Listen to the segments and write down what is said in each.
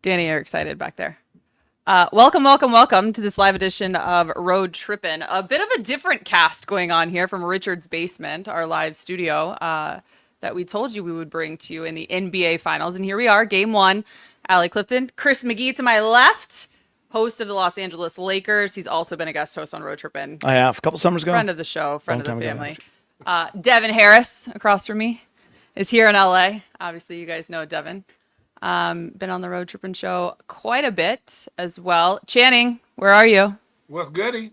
Danny, you're excited back there. Welcome to this live edition of Road Trippin'. A bit of a different cast going on here from Richard's basement, our live studio, that we told you we would bring to you in the NBA Finals. And here we are, Game 1. Allie Clifton, Chris McGee to my left, host of the Los Angeles Lakers. He's also been a guest host on Road Trippin'. I have, a couple summers ago. Friend of the show, friend of the family. Devin Harris, across from me, is here in LA. Obviously, you guys know Devin. Been on the Road Trippin' show quite a bit as well. Channing, where are you? What's goody?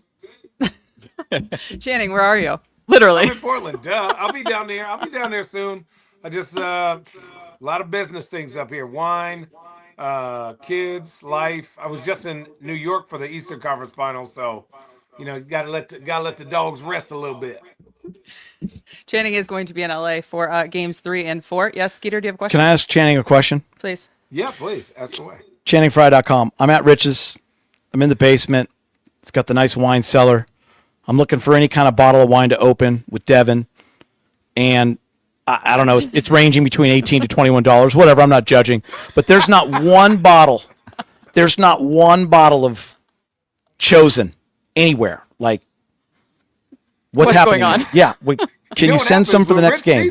Channing, where are you? Literally. I'm in Portland. Duh. I'll be down there. I'll be down there soon. I just a lot of business things up here. Wine, kids, life. I was just in New York for the Eastern Conference Finals, so you gotta let the dogs rest a little bit. Channing is going to be in LA for games 3 and 4. Yes, Geeter, do you have a question? Can I ask Channing a question? Please. Yeah, please. Ask away. ChanningFrye.com. I'm at Rich's. I'm in the basement. It's got the nice wine cellar. I'm looking for any kind of bottle of wine to open with Devin. And I don't know, it's ranging between $18 to $21. Whatever, I'm not judging. But there's not one bottle. There's not one bottle of Chosen anywhere. Like, what's happening? Going on? Yeah. Can you send some for the next game?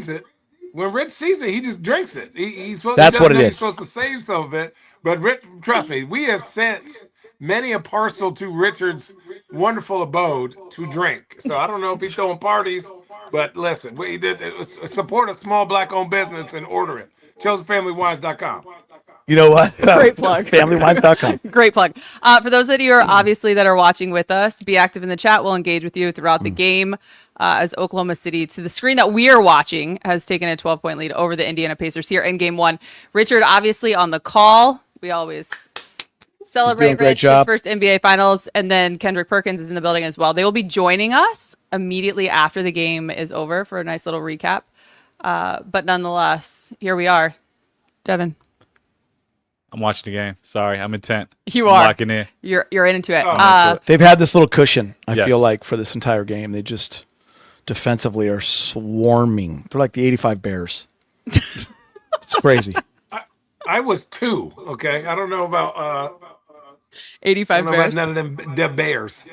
When Rich sees it, he just drinks it. He's supposed That's what it is. He's supposed to save some of it. But Rich, trust me, we have sent many a parcel to Richard's wonderful abode to drink. So I don't know if he's throwing parties, but listen, we did support a small black-owned business and order it. ChosenFamilyWines.com. You know what? Great plug. FamilyWines.com. Great plug. For those of you that are watching with us, be active in the chat. We'll engage with you throughout the game as Oklahoma City, to the screen that we are watching, has taken a 12-point lead over the Indiana Pacers here in Game 1. Richard, obviously, on the call. We always celebrate Rich, his first NBA Finals, and then Kendrick Perkins is in the building as well. They will be joining us immediately after the game is over for a nice little recap. But nonetheless, here we are. Devin. I'm watching the game. Sorry, I'm intent. You are. Locking in. You're into it. They've had this little cushion, I Yes. feel like, for this entire game. They just defensively are swarming. They're like the 85 Bears. It's crazy. I was 2, okay? I don't know about 85 Bears. none of them the Bears.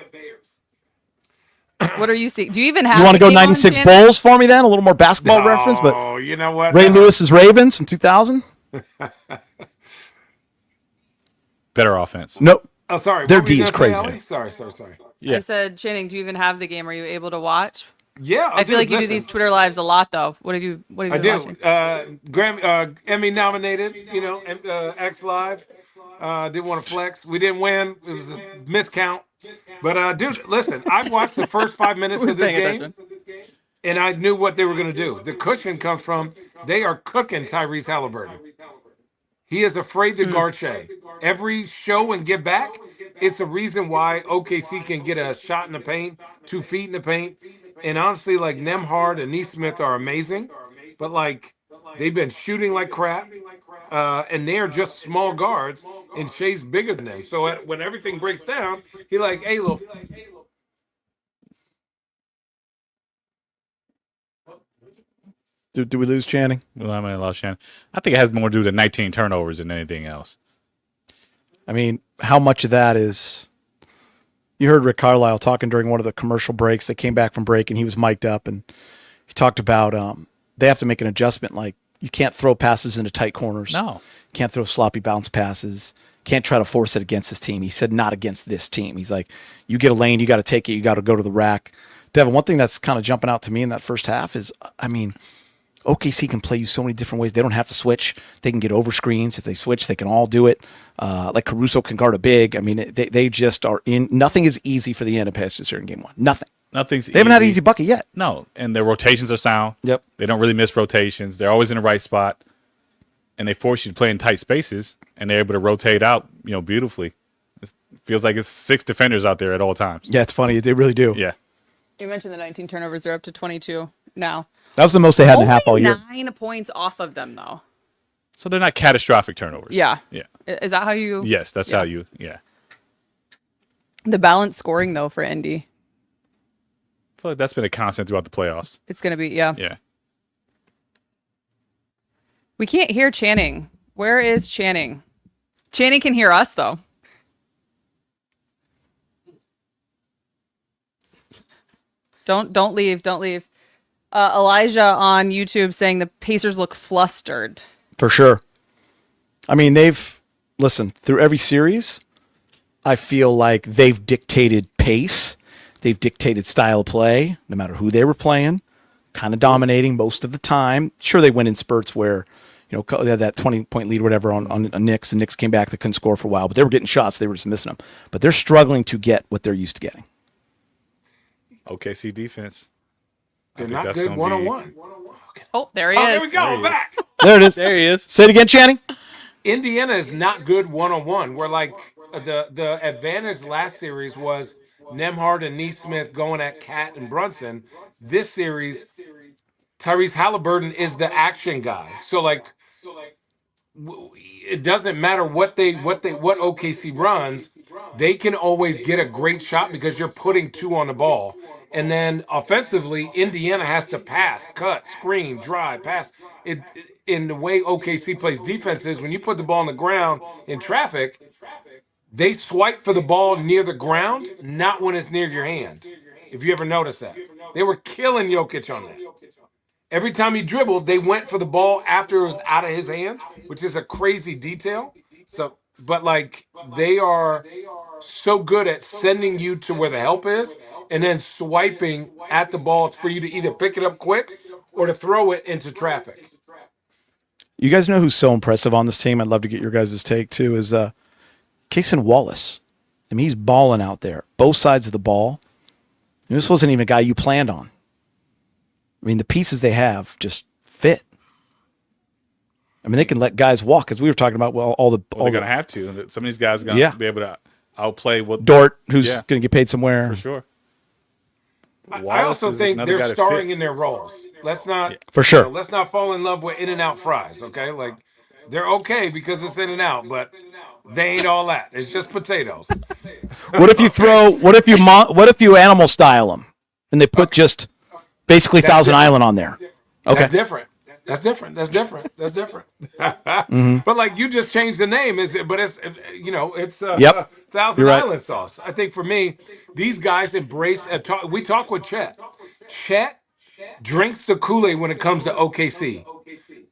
What are you seeing? Do you even have? You want to go the game on, 96 Shannon? Bulls for me then? A little more basketball reference, but Oh, you know what? Ray Lewis's Ravens in 2000? Better offense. Nope. Oh, sorry. Their What were you D is gonna say, crazy. Allie? Sorry. Yeah. I said, Channing, do you even have the game? Are you able to watch? Yeah, I feel like you do these Twitter lives a lot, though. What have you I been do. watching? Grammy, Emmy nominated. X Live. Didn't want to flex. We didn't win. It was a miscount. But dude, listen. I watched the first 5 minutes Who's of this paying game, attention? and I knew what they were going to do. The cushion comes from they are cooking Tyrese Haliburton. He is afraid to guard Shea. Every show and get back, it's a reason why OKC can get a shot in the paint, 2 feet in the paint. And honestly, like Nemhard and Neesmith are amazing, but like they've been shooting like crap, and they're just small guards, and Shea's bigger than them. So when everything breaks down, he like, hey, little. Do we lose Channing? Well, I mean, lost Shannon. I think it has more to do with 19 turnovers than anything else. I mean, how much of that is... You heard Rick Carlisle talking during one of the commercial breaks. They came back from break, and he was mic'd up, and he talked about they have to make an adjustment. Like, you can't throw passes into tight corners. No. Can't throw sloppy bounce passes. Can't try to force it against this team. He said not against this team. He's like, you get a lane, you got to take it, you got to go to the rack. Devin, one thing that's kind of jumping out to me in that first half is, I mean, OKC can play you so many different ways. They don't have to switch. They can get over screens. If they switch, they can all do it. Like Caruso can guard a big. I mean, they just are in. Nothing is easy for the Indiana Pacers here in Game 1. Nothing. Nothing's They haven't had an easy bucket yet. No, and their rotations are sound. Yep. They don't really miss rotations. They're always in the right spot, and they force you to play in tight spaces, and they're able to rotate out, beautifully. It feels like it's 6 defenders out there at all times. Yeah, it's funny. They really do. Yeah. You mentioned the 19 turnovers. They're up to 22 now. That was the most they had in a half all year. 9 points off of them, though. So they're not catastrophic turnovers. Yeah. Yeah. Is that how you... Yes, that's how you, The balanced scoring, though, for Indy. feel like that's been a constant throughout the playoffs. It's going to be, yeah. Yeah. We can't hear Channing. Where is Channing? Channing can hear us, though. Don't leave. Don't leave. Elijah on YouTube saying the Pacers look flustered. For sure. I mean, listen, through every series, I feel like they've dictated pace. They've dictated style of play, no matter who they were playing, kind of dominating most of the time. Sure, they went in spurts where, they had that 20-point lead or whatever on Knicks, and Knicks came back. They couldn't score for a while, but they were getting shots. They were just missing them. But they're struggling to get what they're used to getting. OKC defense. They're not good one-on-one. Oh, there he is. There we go. I'm back. There it is. There he is. Say it again, Channing. Indiana is not good one-on-one. Where like the advantage last series was Nembhard and Neesmith going at Cat and Brunson. This series, Tyrese Haliburton is the action guy. So like, it doesn't matter what OKC runs, they can always get a great shot because you're putting two on the ball. And then offensively, Indiana has to pass, cut, screen, drive, pass. In the way OKC plays defense is when you put the ball on the ground in traffic, they swipe for the ball near the ground, not when it's near your hand. If you ever notice that. They were killing Jokic on that. Every time he dribbled, they went for the ball after it was out of his hand, which is a crazy detail. So, but like they are so good at sending you to where the help is and then swiping at the ball for you to either pick it up quick or to throw it into traffic. You guys know who's so impressive on this team? I'd love to get your guys' take too. Is Cason Wallace. I mean, he's balling out there, both sides of the ball. And this wasn't even a guy you planned on. I mean, the pieces they have just fit. I mean, they can let guys walk, as we were talking about. Well, they're going to have to. Some of these guys are going to be able to outplay what Dort, who's going to get paid somewhere for sure. I also think they're starring in their roles. Let's not for sure. Let's not fall in love with In-N-Out fries. Okay, like they're okay because it's In-N-Out, but they ain't all that. It's just potatoes. What if you animal style them and they put just basically Thousand Island on there? Okay, That's different. Mm-hmm. But like you just changed the name, it's Thousand Island sauce. I think for me, these guys embrace. We talk with Chet. Chet drinks the Kool-Aid when it comes to OKC.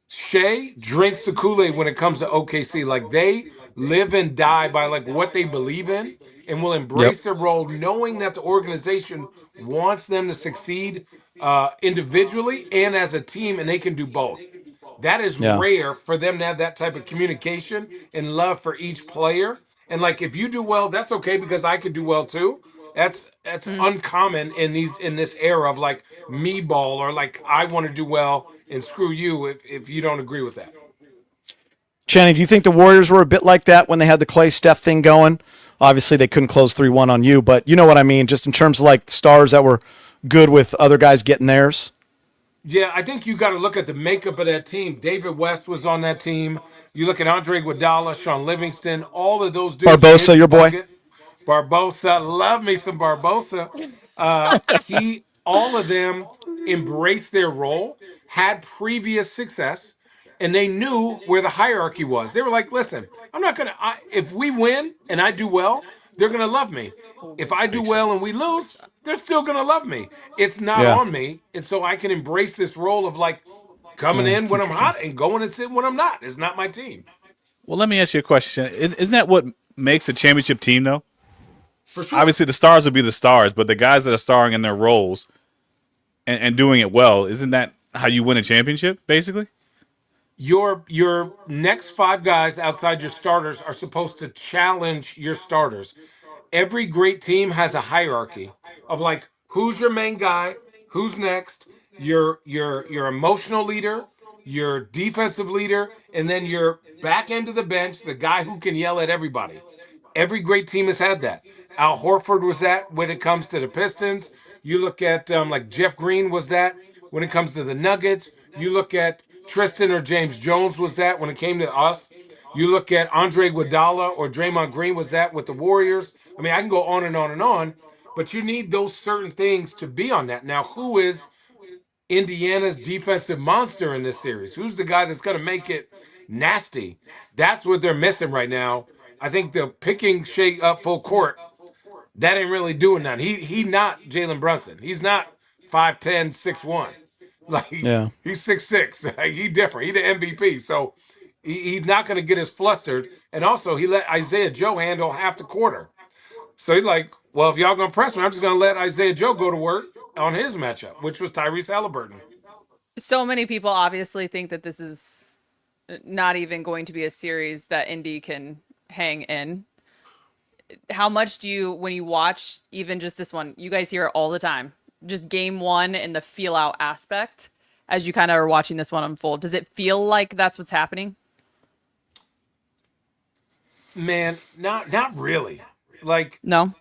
Shea drinks the Kool-Aid when it comes to OKC. Like they live and die by like what they believe in, and will embrace their role, knowing that the organization wants them to succeed individually and as a team, and they can do both. That is rare for them to have that type of communication and love for each player. And like, if you do well, that's okay because I could do well too. That's uncommon in this era of like me ball or like I want to do well and screw you if you don't agree with that. Channing, do you think the Warriors were a bit like that when they had the Clay Steph thing going? Obviously, they couldn't close 3-1 on you, but you know what I mean, just in terms of like stars that were good with other guys getting theirs. Yeah, I think you got to look at the makeup of that team. David West was on that team. You look at Andre Iguodala, Sean Livingston, all of those dudes. Barbosa, your boy. Barbosa, love me some Barbosa. All of them embraced their role, had previous success, and they knew where the hierarchy was. They were like, listen, I'm not going to, if we win and I do well, they're going to love me. If I do well and we lose, they're still going to love me. It's not on me. And so I can embrace this role of like coming in when I'm hot and going and sitting when I'm not. It's not my team. Well, let me ask you a question. Isn't that what makes a championship team, though? For sure. Obviously, the stars will be the stars, but the guys that are starring in their roles and doing it well, isn't that how you win a championship, basically? Your next five guys outside your starters are supposed to challenge your starters. Every great team has a hierarchy of like, who's your main guy, who's next, your emotional leader, your defensive leader, and then your back end of the bench, the guy who can yell at everybody. Every great team has had that. Al Horford was that when it comes to the Pistons. You look at like Jeff Green was that when it comes to the Nuggets. You look at Tristan or James Jones was that when it came to us. You look at Andre Iguodala or Draymond Green was that with the Warriors. I mean, I can go on and on and on. But you need those certain things to be on that. Now, who is Indiana's defensive monster in this series? Who's the guy that's going to make it nasty? That's what they're missing right now. I think the picking Shea up full court, that ain't really doing nothing. He not Jalen Brunson. He's not 5'10", 6'1". Like Yeah. he's 6'6". Like, he different. He the MVP. So he's not going to get as flustered. And also he let Isaiah Joe handle half the quarter. So he's like, well, if y'all going to press me, I'm just going to let Isaiah Joe go to work on his matchup, which was Tyrese Haliburton. So many people obviously think that this is not even going to be a series that Indy can hang in. How much do you, when you watch even just this one, you guys hear it all the time, just game one and the feel out aspect as you kind of are watching this one unfold? Does it feel like that's what's happening? Man, not really. Like, No.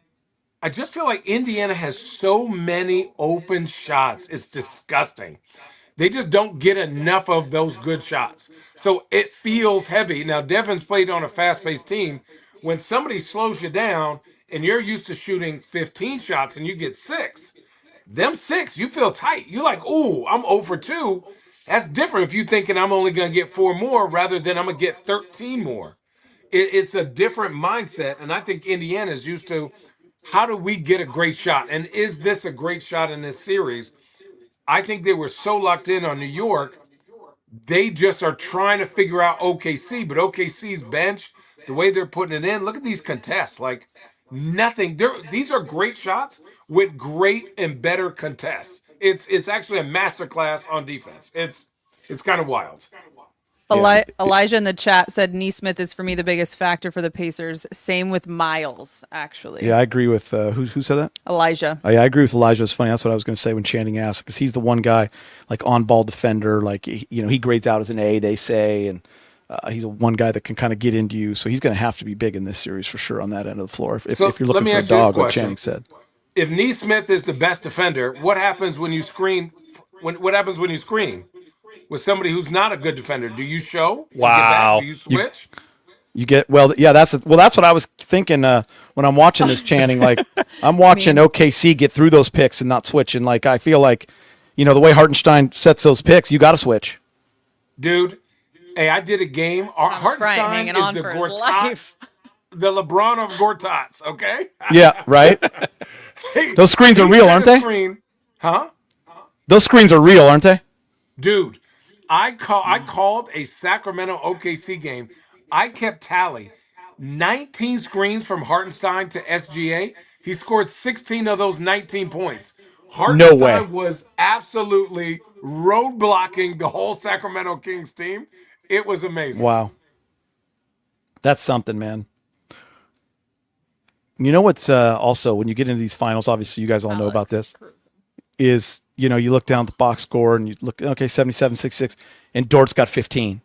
I just feel like Indiana has so many open shots. It's disgusting. They just don't get enough of those good shots. So it feels heavy. Now, Devin's played on a fast-paced team. When somebody slows you down and you're used to shooting 15 shots and you get 6, them 6, you feel tight. You're like, ooh, I'm 0 for 2. That's different if you're thinking I'm only going to get 4 more rather than I'm going to get 13 more. It's a different mindset. And I think Indiana's used to, how do we get a great shot? And is this a great shot in this series? I think they were so locked in on New York, they just are trying to figure out OKC. But OKC's bench, the way they're putting it in, look at these contests. Like nothing. These are great shots with great and better contests. It's actually a masterclass on defense. It's kind of wild. Elijah in the chat said Neesmith is for me the biggest factor for the Pacers. Same with Miles, actually. Yeah, I agree with who said that? Elijah. Oh, yeah, I agree with Elijah. It's funny. That's what I was going to say when Channing asked, because he's the one guy, like on-ball defender. Like he grades out as an A, they say, and he's one guy that can kind of get into you. So he's going to have to be big in this series for sure on that end of the floor. If you're looking for a dog, like Channing said. If Neesmith is the best defender, what happens when you screen? What happens when you screen with somebody who's not a good defender? Do you show? Wow. Do you switch? You get that's what I was thinking when I'm watching this, Channing. Like I'm watching OKC get through those picks and not switch, and like I feel like, the way Hartenstein sets those picks, you got to switch. Dude, hey, I did a game. Hartenstein is the Gortats, the LeBron of Gortats. Okay. Yeah, right. Hey, those screens are real, aren't they? Huh? Those screens are real, aren't they? Dude, I called a Sacramento OKC game. I kept tally. 19 screens from Hartenstein to SGA. He scored 16 of those 19 points. Hartenstein was absolutely roadblocking the whole Sacramento Kings team. It was amazing. Wow. That's something, man. You know what's also, when you get into these finals, obviously you guys all know about this, is, you look down at the box score and you look, okay, 77-66, and Dort's got 15.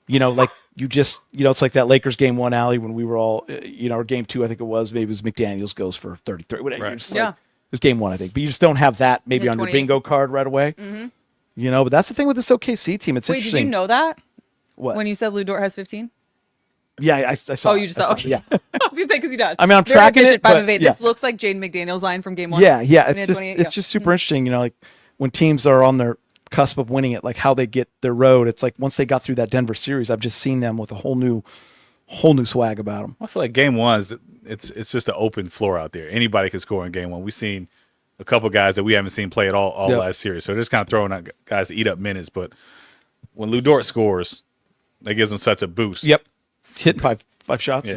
Yeah. Like you just, it's like that Lakers game 1, Allie, when we were all, or game 2, I think it was, maybe it was McDaniels goes for 33. Whatever. Right. Yeah. Like, it was game 1, I think. But you just don't have that maybe on your bingo card right away. Mm-hmm. But that's the thing with this OKC team. It's interesting. Wait, did you know that? What? When you said Lou Dort has 15? Yeah, I saw. Oh, you just saw. Okay. Yeah. I was gonna say because he does. I mean, I'm Very tracking efficient, it. 5 But, of 8. yeah. This looks like Jaden McDaniel's line from game 1. Yeah. It's just super interesting. Like when teams are on their cusp of winning it, like how they get their road. It's like once they got through that Denver series, I've just seen them with a whole new swag about them. I feel like game 1 is it's just an open floor out there. Anybody can score in game 1. We've seen a couple guys that we haven't seen play at all last series, so they're just kind of throwing out guys to eat up minutes. But when Lou Dort scores, that gives them such a boost. Yep, he's hitting five shots.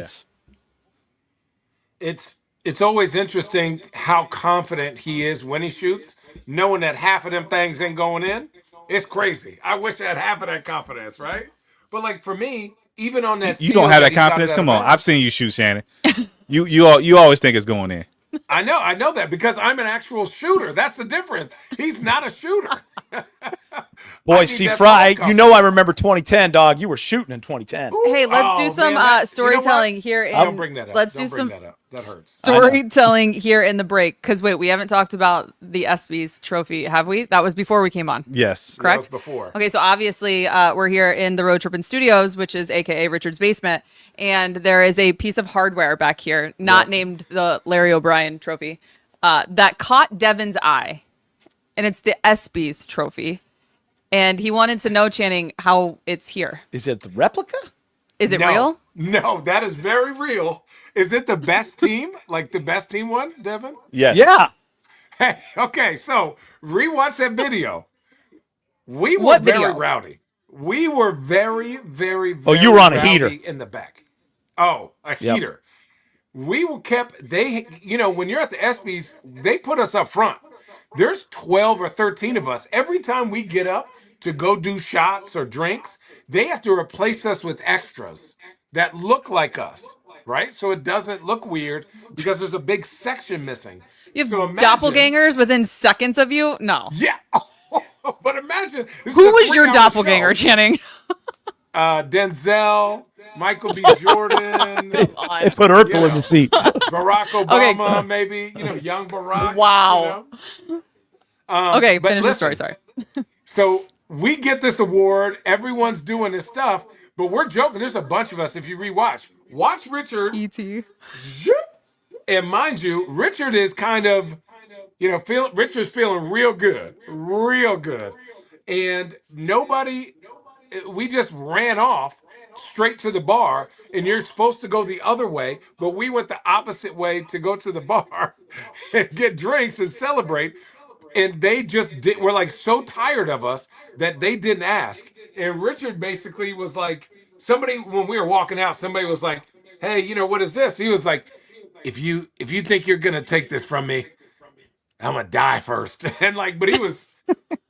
Yeah. It's always interesting how confident he is when he shoots, knowing that half of them things ain't going in. It's crazy. I wish I had half of that confidence, right? But like for me, even on that, you don't have that confidence. Come on, I've seen you shoot, Shannon. You always think it's going in. I know that because I'm an actual shooter. That's the difference. He's not a shooter. Boy, see, Frye, I remember 2010, dog. You were shooting in 2010. Ooh, Hey, let's do some storytelling here. Don't bring that up. Let's Don't do bring some that up. That hurts. storytelling here in the break. Because wait, we haven't talked about the ESPYs trophy, have we? That was before we came on. Yes. Correct? That was before. Okay, so obviously we're here in the Road Trippin' Studios, which is AKA Richard's basement, and there is a piece of hardware back here, not named the Larry O'Brien trophy. that caught Devin's eye, and it's the ESPYs trophy. And he wanted to know, Channing, how it's here. Is it the replica? Is it No. real? No, that is very real. Is it the best team? Like the best team one, Devin? Yes. Yeah. Hey, okay, so rewatch that video. We were What very video? rowdy. We were very, very, very Oh, you were on a rowdy heater. in the back. Oh, a Yep. heater. We were kept, when you're at the ESPYs, they put us up front. There's 12 or 13 of us. Every time we get up to go do shots or drinks, they have to replace us with extras that look like us, right? So it doesn't look weird because there's a big section missing. You have So imagine- doppelgangers within seconds of you? No. Yeah. But imagine. this is Who a was your 3-hour doppelganger, show. Channing? Denzel, Michael B. Jordan, They put Urkel in the seat. Barack Obama, maybe, young Barack. Wow. Okay, but finish the listen, story. Sorry. So we get this award. Everyone's doing this stuff, but we're joking. There's a bunch of us. If you rewatch, watch Richard. E.T. And mind you, Richard is kind of, Richard's feeling real good. And we just ran off straight to the bar, and you're supposed to go the other way, but we went the opposite way to go to the bar and get drinks and celebrate. And they just were like so tired of us that they didn't ask. And Richard basically was like, when we were walking out, somebody was like, hey, what is this? He was like, if you think you're gonna take this from me, I'm gonna die first. And but he was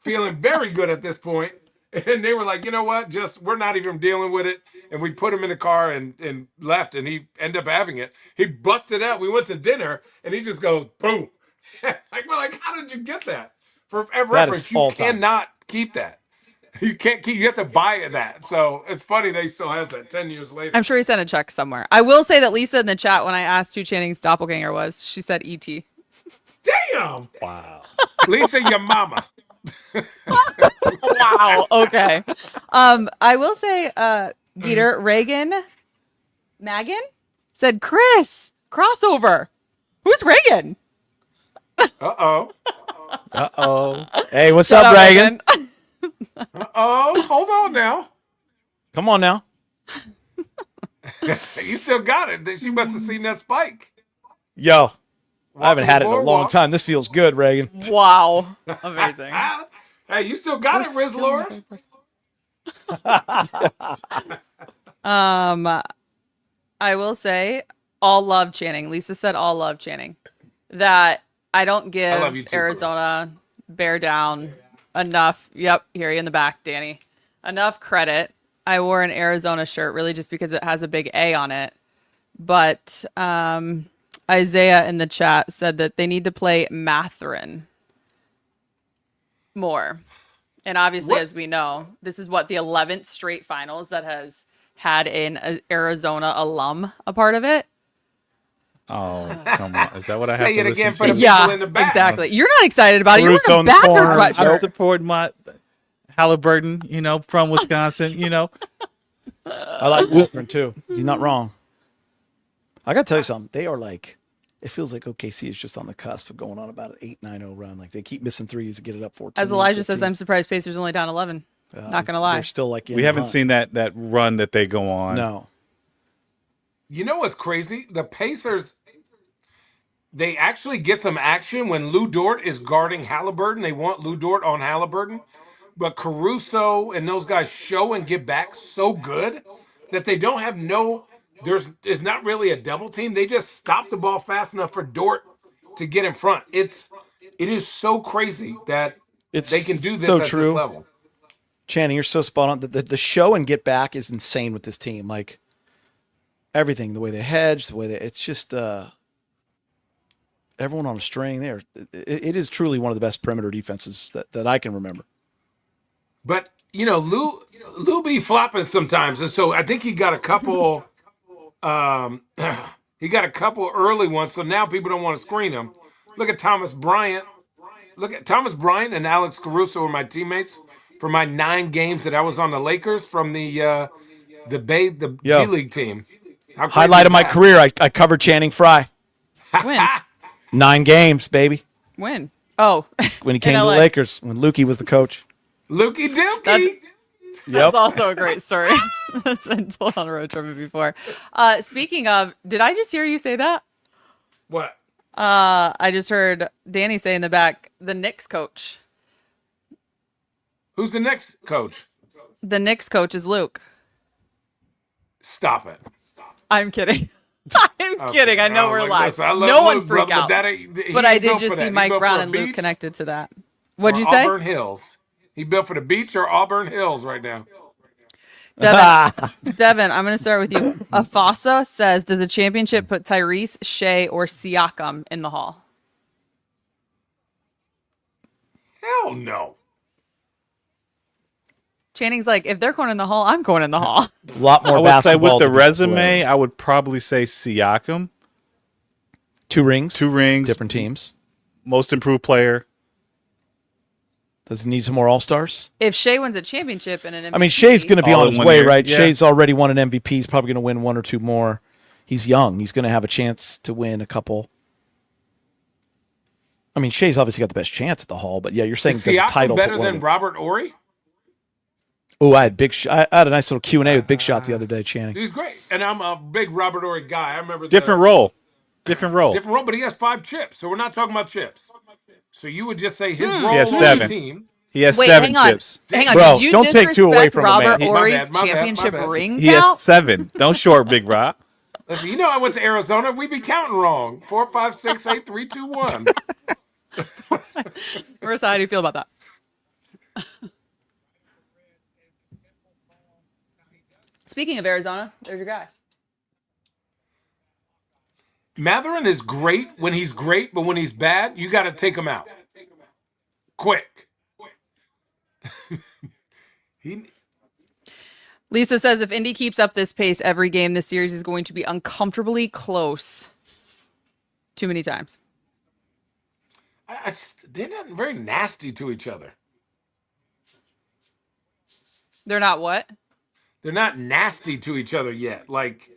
feeling very good at this point. And they were like, you know what? We're not even dealing with it. And we put him in the car and left, and he ended up having it. He busted out. We went to dinner, and he just goes, boom. We're like, how did you get that? For reference, you all-time. cannot keep that. You can't keep. You have to buy that. So it's funny they still has that 10 years later. I'm sure he sent a check somewhere. I will say that Lisa in the chat, when I asked who Channing's doppelganger was, she said E.T. Damn, Wow. Lisa, your mama. Wow. Okay. I will say, Geeter, Reagan, Megan said, Chris, crossover. Who's Reagan? Uh-oh. Hey, what's Shut up, Reagan? Uh-oh. Hold on now. Come on now. You still got it. She must have seen that spike. Yo, I haven't had it in a long Boardwalk. time. This feels good, Reagan. Wow. Amazing. Hey, you still got it, Riz Lord. I will say, all love Channing. Lisa said all love Channing. That I don't give love you too, Arizona, bear down enough. Yep, here you in the back, Danny. Enough credit. I wore an Arizona shirt really just because it has a big A on it. But Isaiah in the chat said that they need to play Matherin more. And obviously, as we know, this is the 11th straight finals that has had an Arizona alum a part of it. Oh, come on. Is that what I have Say to it listen again to? for the Yeah, people in the back. exactly. You're not excited about it. You're Roots in on the the Packers corner. I'm sweatshirt. supporting my Haliburton, from Wisconsin, I like Wilfred too. He's not wrong. I got to tell you something. They are it feels like OKC is just on the cusp of going on about an 8-9-0 run. They keep missing threes to get it up 14. As Elijah says, I'm surprised Pacers only down 11. Not going to lie. They're still in We the haven't hunt. seen that run that they go on. No. You know what's crazy? The Pacers, they actually get some action when Lou Dort is guarding Haliburton. They want Lou Dort on Haliburton. But Caruso and those guys show and get back so good that they don't have there's not really a double team. They just stop the ball fast enough for Dort to get in front. It is so crazy that they can do this so at true. this level. Channing, you're so spot on. The show and get back is insane with this team. Everything, the way they hedge, it's just everyone on a string there. It is truly one of the best perimeter defenses that I can remember. But Lou be flopping sometimes, and so I think he got a couple. He got a couple early ones, so now people don't want to screen him. Look at Thomas Bryant. Look at Thomas Bryant and Alex Caruso were my teammates for my 9 games that I was on the Lakers from the G League team. How crazy Highlight is of my that? career, I covered Channing Frye. When? 9 games, baby. When? Oh, When he in came to the LA. Lakers, when Lukey was the coach. Lukey Dookie. That's Yep. also a great story. That's been told on a road trip before. Speaking of, did I just hear you say that? What? I just heard Danny say in the back, the Knicks coach. Who's the next coach? The Knicks coach is Luke. Stop it. I'm kidding. I'm Okay, kidding. I know was we're like, live. listen, I love No one Luke, freak brother, out. But, that ain't, he But I ain't did built just for see that. He Mike built Brown for a and Luke beach connected to that. What'd or you say? Auburn Hills. He built for the beach or Auburn Hills right now. Devin, I'm going to start with you. Afasa says, does a championship put Tyrese, Shea, or Siakam in the hall? Hell no. Channing's like, if they're going in the hall, I'm going in the hall. A lot more I would say basketball. with the to be resume, played. I would probably say Siakam. 2 rings. 2 rings. Different teams. Most improved player. Does he need some more All-Stars? If Shea wins a championship and an MVP, I mean, Shea's going to be All on in his one way, year. right? Yeah. Shea's already won an MVP. He's probably going to win 1 or 2 more. He's young. He's going to have a chance to win a couple. I mean, Shea's obviously got the best chance at the Hall, but yeah, you're saying Is does a Siakam title better put one than of them- Robert Ory? Oh, I had a nice little Q&A with Big Shot the other day, Channing. He's great. And I'm a big Robert Ory guy. I remember Different role. Different role. Different role, but he has 5 chips. So we're not talking about chips. So you would just say his role He has on 7. the team. He has wait, 7 hang on. chips. Hang on. Bro, Did you don't take 2 away disrespect from a man. Robert My Ory's bad, my championship bad. ring He has count? 7. Don't short Big Rob. Listen, you know I went to Arizona. We be counting wrong. 4, 5, 6, 8, 3, 2, 1. Marissa, how do you feel about that? Speaking of Arizona, there's your guy. Matherin is great when he's great, but when he's bad, you got to take him out. Quick. he Lisa says if Indy keeps up this pace every game, this series is going to be uncomfortably close. Too many times. they're not very nasty to each other. They're not what? They're not nasty to each other yet. Like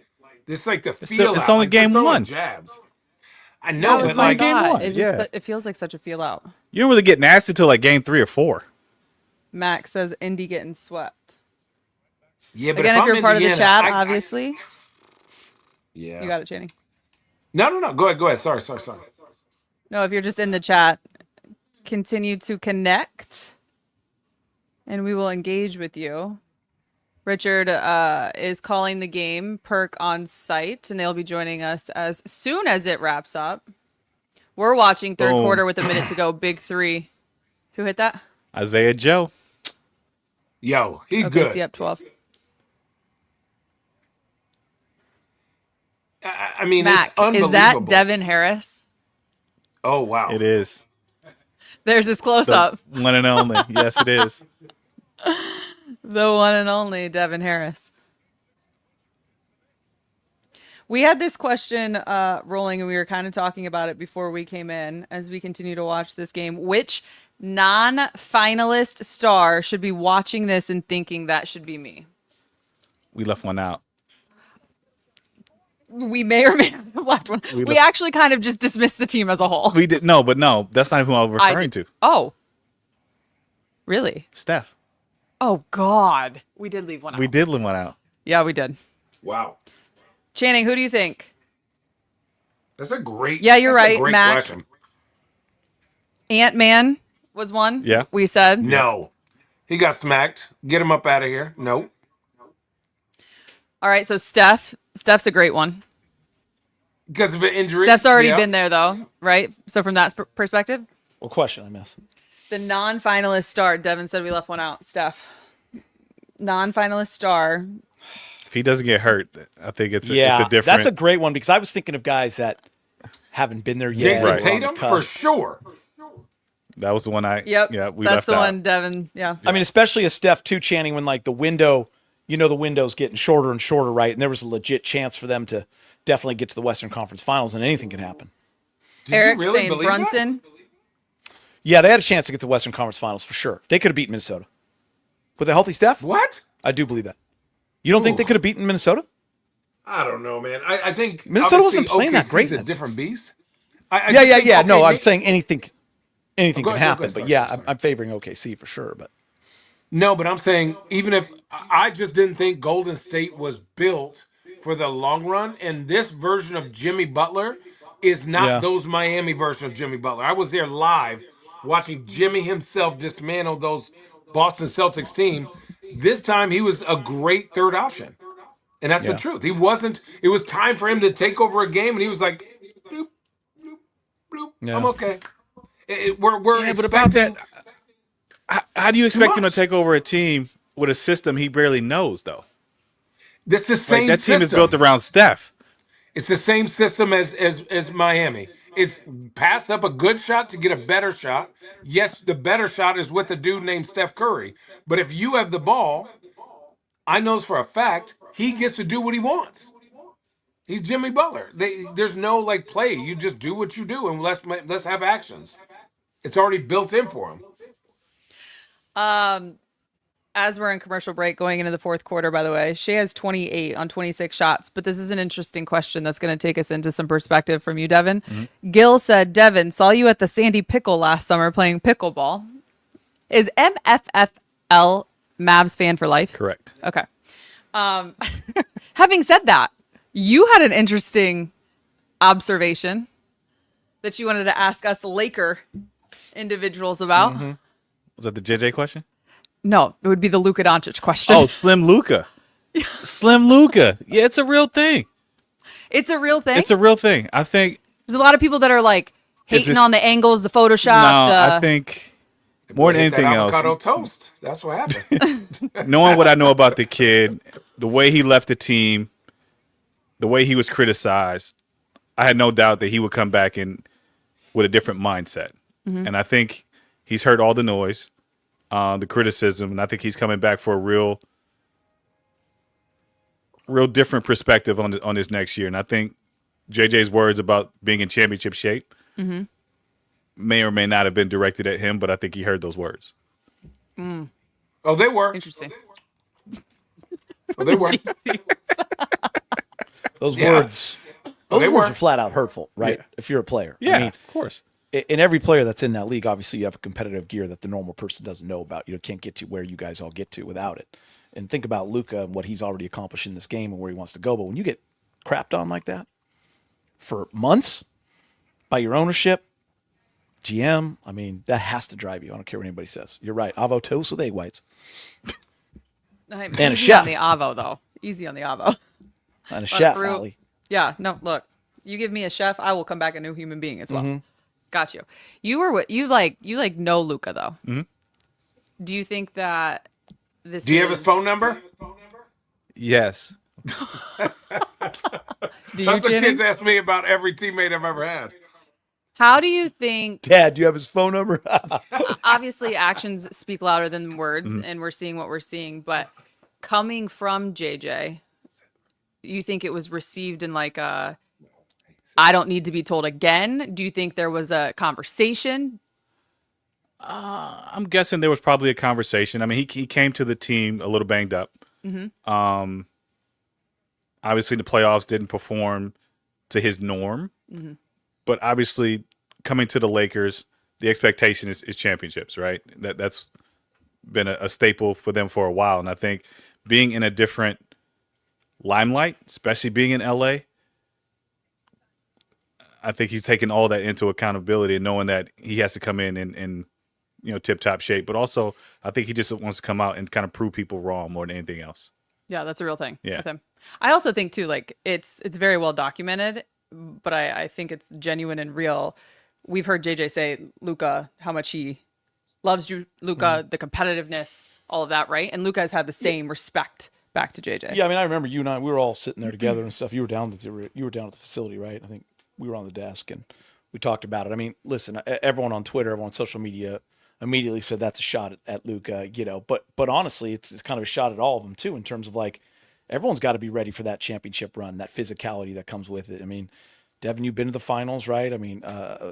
this, like the feel. It's out. only Like, they're game throwing 1. Jabs. I know, That but was my like game thought. 1, It, just, yeah. it feels like such a feel out. You don't really get nasty till like game 3 or 4. Max says Indy getting swept. yeah, but Again, if I'm you're part of the Indiana, chat, obviously. yeah. You got it, Channing. No. Go ahead. Sorry. No, if you're just in the chat, continue to connect and we will engage with you. Richard is calling the game Perk on site, and they'll be joining us as soon as it wraps up. We're watching third Boom. quarter with a minute to go. Big 3. Who hit that? Isaiah Joe. Yo, he's OKC good. up 12. I mean, Mac, it's unbelievable. is that Devin Harris? Oh wow, It is. There's his close The up. one and only. Yes, it is. The one and only Devin Harris. We had this question rolling, and we were kind of talking about it before we came in as we continue to watch this game. Which non-finalist star should be watching this and thinking that should be me? We left one out. We may or may not have left one. We actually kind of just dismissed the team as a whole. We did no, that's not who I'm referring to. Oh. Really? Steph. Oh, God. We did leave one out. We did leave one out. Yeah, we did. wow. Channing, who do you think? That's a great. Yeah, you're that's a right, great Mac. question. Ant-Man was one. Yeah. We said. No, he got smacked. Get him up out of here. No. All right, so Steph's a great one. Because of an injury. Steph's already Yeah. been there, though, right? So from that perspective, What question I missed? the non-finalist star. Devin said we left one out. Steph, non-finalist star. If he doesn't get hurt, I think it's a different. That's a great one because I was thinking of guys that haven't been there yet. Jason or on the Tatum for cusp. sure. That was the one I. Yep. Yeah, we that's left the out. one, Devin. Yeah. I mean, especially a Steph too, Channing, when like the window, the window's getting shorter and shorter, right? And there was a legit chance for them to definitely get to the Western Conference Finals, and anything can happen. Did you Eric really saying believe Brunson. Yeah, they had a chance to get to the Western Conference Finals for sure. They could have beaten Minnesota with a healthy Steph. That? What? I do believe that. You don't think they could have beaten Minnesota? I don't know, man. I think Minnesota obviously wasn't playing that OKC's great in a that different beast. I Yeah, just yeah, think, yeah. okay, No, I'm saying anything Go can ahead, go happen. ahead, But sorry, yeah, sorry. I'm favoring OKC for sure. But No, but I'm saying even if I just didn't think Golden State was built for the long run, and this version of Jimmy Butler is not yeah, those Miami version of Jimmy Butler. I was there live watching Jimmy himself dismantle those Boston Celtics team. This time he was a great third option. And that's the yeah, truth. He wasn't, it was time for him to take over a game, and he was like, bloop, bloop, bloop, I'm yeah. okay. We're Yeah, but about that, expecting how do you too expect him to much. take over a team with a system he barely knows, though? That's the Like, same that team is built system. around Steph. It's the same system as Miami. It's pass up a good shot to get a better shot. Yes, the better shot is with a dude named Steph Curry. But if you have the ball, I know for a fact he gets to do what he wants. He's Jimmy Butler. There's no like play. You just do what you do, and let's have actions. It's already built in for him. Um, as we're in commercial break going into the fourth quarter, by the way, Shea has 28 on 26 shots, but this is an interesting question that's going to take us into some perspective from you, Devin. Gil said, Devin, saw you at the Sandy Pickle last summer playing pickleball. Is MFFL Mavs fan for life? Correct. Okay. Um, having said that, you had an interesting observation that you wanted to ask us Laker individuals about. Was that the JJ question? No, it would be the Luka Doncic question. Oh, Slim Luca. Slim Luca. Yeah, it's a real thing. It's a real thing. It's a real thing. I think. There's a lot of people that are like hating this- on the angles, the Photoshop. I think more than Hit that anything else, avocado toast. That's what happened. knowing what I know about the kid, the way he left the team, the way he was criticized, I had no doubt that he would come back in with a different mindset. And I think he's heard all the noise, the criticism, and I think he's coming back for a real different perspective on this next year. And I think JJ's words about being in championship shape may or may not have been directed at him, but I think he heard those words. Oh, they were. Interesting. Oh, they were. Those Yeah. words, those they words were. are flat out hurtful, right? Yeah. If you're a player, Yeah, I mean, of course. in every player that's in that league, obviously you have a competitive gear that the normal person doesn't know about. You can't get to where you guys all get to without it. And think about Luka and what he's already accomplished in this game and where he wants to go. But when you get crapped on like that for months by your ownership, GM, I mean, that has to drive you. I don't care what anybody says. You're right. Avo toast with egg whites And a Easy chef. on the Avo, though. Easy on the Avo. and a chef, fruit. Allie. Yeah, no, look. You give me a chef, I will come back a new human being as well. Mm-hmm. Got you. You like know Luca though. Do you think that this Do you have his phone number? Yes. Do you, That's what Jimmy? kids ask me about every teammate I've ever had. How do you think Dad, do you have his phone number? obviously actions speak louder than words and we're seeing what we're seeing, but coming from JJ, you think it was received in like a I don't need to be told again? Do you think there was a conversation? I'm guessing there was probably a conversation. I mean, he came to the team a little banged up. Obviously, the playoffs didn't perform to his norm. But obviously, coming to the Lakers, the expectation is championships, right? That's been a staple for them for a while. And I think being in a different limelight, especially being in LA, I think he's taking all that into accountability and knowing that he has to come in tip-top shape. But also, I think he just wants to come out and kind of prove people wrong more than anything else. Yeah, that's a real thing Yeah. with him. I also think too, like it's very well documented, but I think it's genuine and real. We've heard JJ say Luca how much he loves you, Luca, the competitiveness, all of that, right? And Luca has had the same respect back to JJ. Yeah, I mean, I remember you and I, we were all sitting there together and stuff. You were down at the facility, right? I think we were on the desk and we talked about it. I mean, listen, everyone on Twitter, everyone on social media immediately said that's a shot at Luka, but honestly, it's kind of a shot at all of them too, in terms of like, everyone's got to be ready for that championship run, that physicality that comes with it. I mean, Devin, you've been to the finals, right? I mean,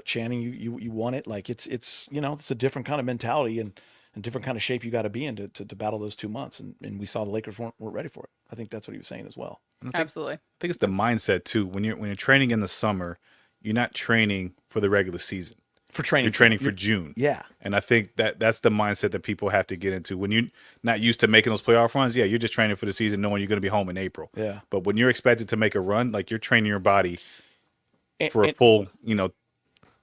Channing, you won it. Like it's it's a different kind of mentality and different kind of shape you got to be in to battle those 2 months. And we saw the Lakers weren't ready for it. I think that's what he was saying as well. Absolutely. I think it's the mindset too. When you're training in the summer, you're not training for the regular season. For training. You're training for June. Yeah. And I think that's the mindset that people have to get into. When you're not used to making those playoff runs, yeah, you're just training for the season knowing you're going to be home in April. Yeah. But when you're expected to make a run, like you're training your body for a full,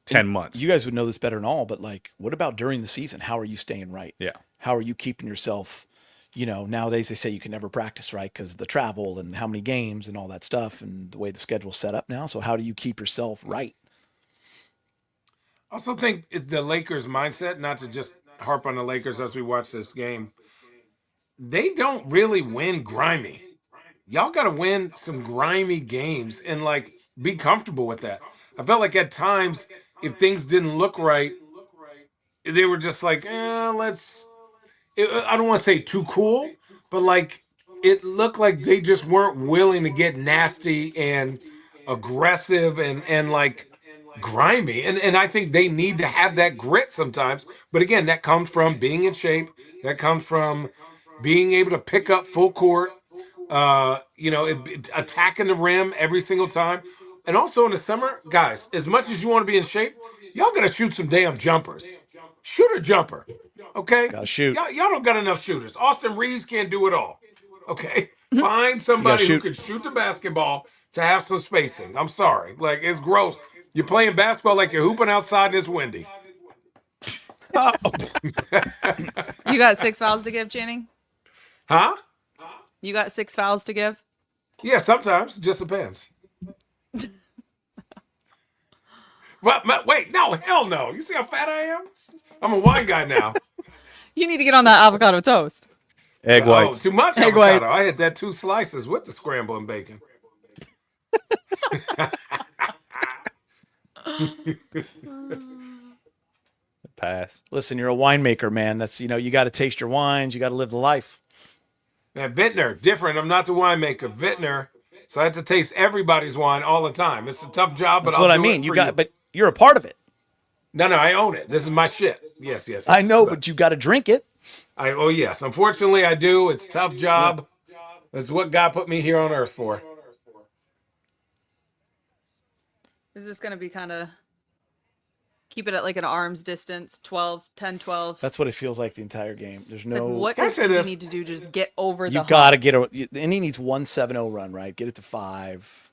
10 months. You guys would know this better than all, but like, what about during the season? How are you staying right? Yeah. How are you keeping yourself, nowadays they say you can never practice, right? Because the travel and how many games and all that stuff and the way the schedule's set up now. So how do you keep yourself right? I also think the Lakers' mindset, not to just harp on the Lakers as we watch this game, they don't really win grimy. Y'all got to win some grimy games and like be comfortable with that. I felt like at times, if things didn't look right, they were just like, let's. I don't want to say too cool, but like it looked like they just weren't willing to get nasty and aggressive and like grimy. And I think they need to have that grit sometimes. But again, that comes from being in shape. That comes from being able to pick up full court. Attacking the rim every single time. And also in the summer, guys, as much as you want to be in shape, y'all gotta shoot some damn jumpers. Shoot a jumper. Okay? Gotta shoot. Y'all don't got enough shooters. Austin Reeves can't do it all. Okay? Find somebody who shoot. can shoot the basketball to have some spacing. I'm sorry. Like, it's gross. You're playing basketball like you're hooping outside and it's windy. You got 6 fouls to give, Channing? Huh? You got 6 fouls to give? Yeah, sometimes. It just depends. Wait, no, hell no. You see how fat I am? I'm a wine guy now. You need to get on that avocado toast. Egg whites. Too much Egg avocado. whites. I had that 2 slices with the scrambling bacon. Pass. Listen, you're a winemaker, man. That's, you got to taste your wines. You got to live the life. Man, vintner, different. I'm not the winemaker. Vintner. So I have to taste everybody's wine all the time. It's a tough job, but That's I'll what I do mean. it You for got, but you're a part of it. No, I own it. This is my shit. Yes. I know, but you got to drink it. Oh, yes. Unfortunately, I do. It's a tough job. That's what God put me here on earth for. Is this going to be kind of keep it at like an arm's distance, 10, 12? That's what it feels like the entire game. There's no. Like, what Can I does say he this? need to do to just get over the You hump? got to get and he needs 1-7-0 run, right? Get it to 5,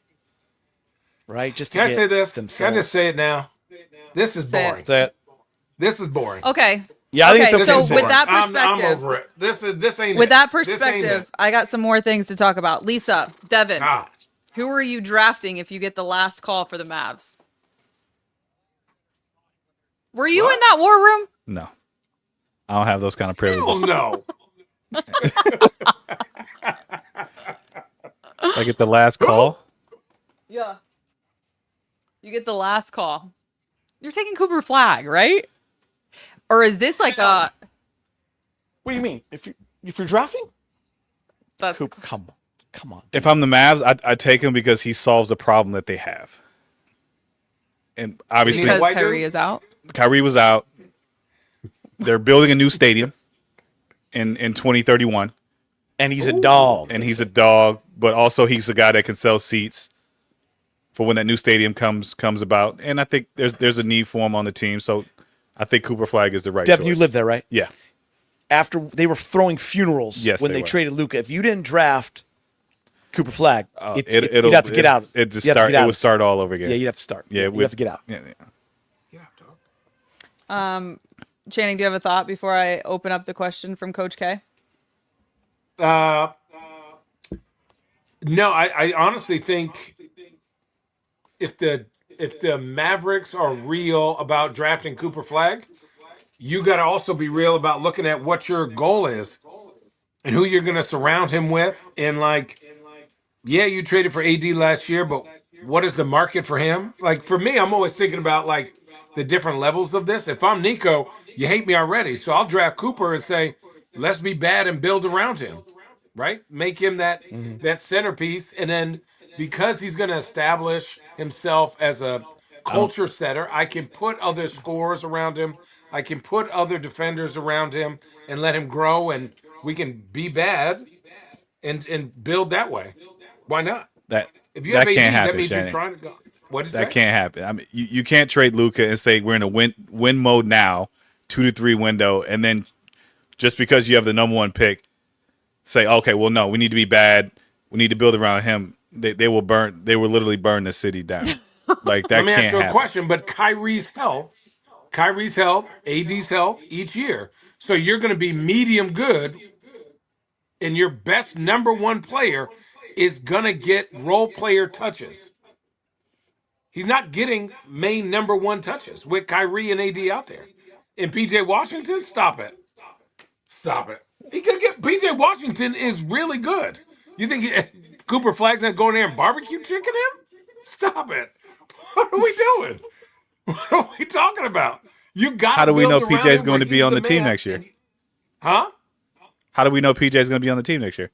right? Just to Can I get say this? themselves. Can I just say it now? This is Say it. boring. Say it. This is boring. Okay. Yeah, I think it's Okay, okay. so This is with boring. that I'm perspective, over it. This ain't with it. that This ain't perspective, it. I got some more things to talk about. Lisa, Devin, God. who are you drafting if you get the last call for the Mavs? Were you What? in that war room? No. I don't have those kind of Hell privileges. no. I get the last call. Yeah. You get the last call. You're taking Cooper Flag, right? Or is this like a What do you mean? If you're drafting? that's Coop, come on. If I'm the Mavs, I take him because he solves a problem that they have. And obviously, because white dude? Kyrie is out? Kyrie was out. They're building a new stadium in 2031. And he's a dog. And he's a dog, but also he's a guy that can sell seats for when that new stadium comes about. And I think there's a need for him on the team. So I think Cooper Flag is the right Devin, choice. you live there, right? Yeah. After they were throwing funerals Yes, when they they were. traded Luka. If you didn't draft Cooper Flag, It'll- you'd have to get out. It just You'd have to start. get It out. would start all over again. Yeah, you'd have to start. Yeah, you'd have to get out. Yeah. Get out, dog. Channing, do you have a thought before I open up the question from Coach K? No, I honestly think if the Mavericks are real about drafting Cooper Flag, you got to also be real about looking at what your goal is and who you're going to surround him with. And like, yeah, you traded for AD last year, but what is the market for him? Like for me, I'm always thinking about like the different levels of this. If I'm Nico, you hate me already, so I'll draft Cooper and say, let's be bad and build around him. Right? Make him that centerpiece, and then because he's going to establish himself as a culture setter, I can put other scorers around him. I can put other defenders around him and let him grow, and we can be bad and build that way. Why not? That If you have AD, can't that happen, means Shannon. you're trying to go. What did you That say? can't happen. I mean, you can't trade Luka and say we're in a win mode now, 2 to 3 window, and then just because you have the number 1 pick, say, okay, well, no, we need to be bad. We need to build around him. They will burn. They will literally burn the city down. Like Let that me ask can't you a happen. question. But Kyrie's health, AD's health each year. So you're going to be medium good, and your best number 1 player is going to get role player touches. He's not getting main number 1 touches with Kyrie and AD out there. And PJ Washington, stop it. Stop it. He could get PJ Washington is really good. You think Cooper Flag's not going there and barbecue chicken him? Stop it. What are we doing? What are we talking about? You got How to do we know build around PJ is him going where to be he's on the team man. next year? Huh? How do we know PJ is going to be on the team next year?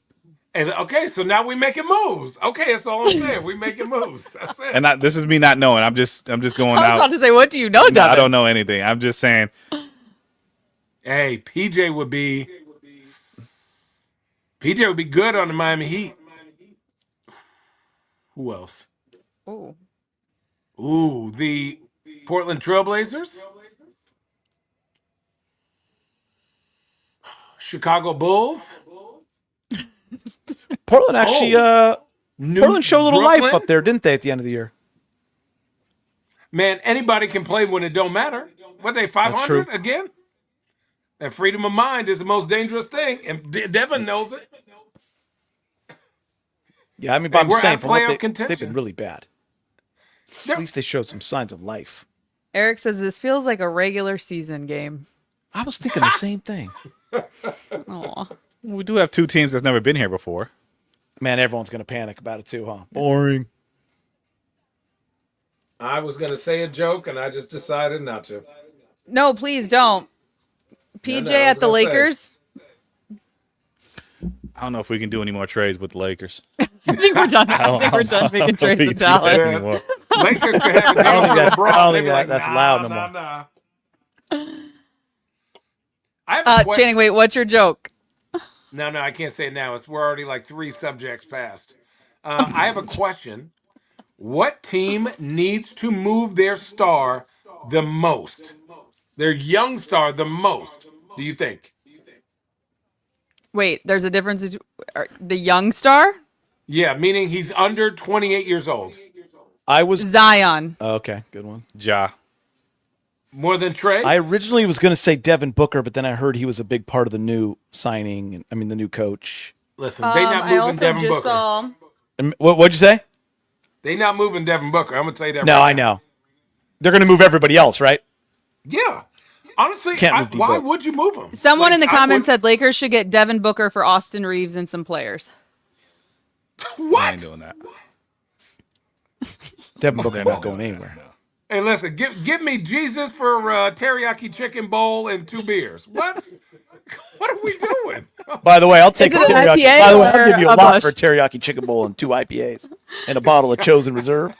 And okay, so now we making moves. Okay, that's all I'm saying. We making moves. That's it. And this is me not knowing. I'm just going I was out. about to say, what do you know, No, Devin? I don't know anything. I'm just saying. Hey, PJ would be good on the Miami Heat. Who else? Ooh. Ooh, the Portland Trailblazers, Chicago Bulls, Portland actually, Portland showed a little Brooklyn. life up there, didn't they, at the end of the year? Man, anybody can play when it don't matter. What they 500 again? And freedom of mind is the most dangerous thing, and Devin knows it. Yeah, I mean, but I'm we're saying at from what playoff they've contention. been really bad. At least they showed some signs of life. Eric says this feels like a regular season game. I was thinking the same thing. Aw. We do have 2 teams that's never been here before. Man, everyone's going to panic about it too, huh? Boring. I was gonna say a joke, and I just decided not to. No, please don't. PJ I was at the gonna say. Lakers. I don't know if we can do any more trades with the Lakers. I think we're done. I think we're done making trades with Dallas. Yeah. Anymore. Lakers could have a deal for LeBron. I don't They'd think be like, that's nah, allowed no nah, more. nah. I have a question. Channing, wait, what's your joke? No, I can't say it now. We're already like 3 subjects past. I have a question. What team needs to move their star the most? Their young star the most, do you think? Wait, there's a difference between the young star? Yeah, meaning he's under 28 years old. I was Zion. okay. Good one. Ja. More than Trey? I originally was going to say Devin Booker, but then I heard he was a big part of the new signing. And I mean, the new coach. Listen, they not I moving also Devin just Booker. saw. And what'd you say? They not moving Devin Booker. I'm gonna tell you that. No, right I now. know. They're going to move everybody else, right? Yeah. Honestly, Can't move why D-Book. would you move him? Someone in the I comments would- said Lakers should get Devin Booker for Austin Reeves and some players. I What? ain't doing that. Devin Booker They're not not going doing that, anywhere. no. Hey, listen, give me Jesus for teriyaki chicken bowl and 2 beers. What? What are we doing? By the way, I'll take Is a it an teriyaki. IPA By the way, I'll or give you a a lot Busch? for a teriyaki chicken bowl and 2 IPAs and a bottle of Chosen Reserve.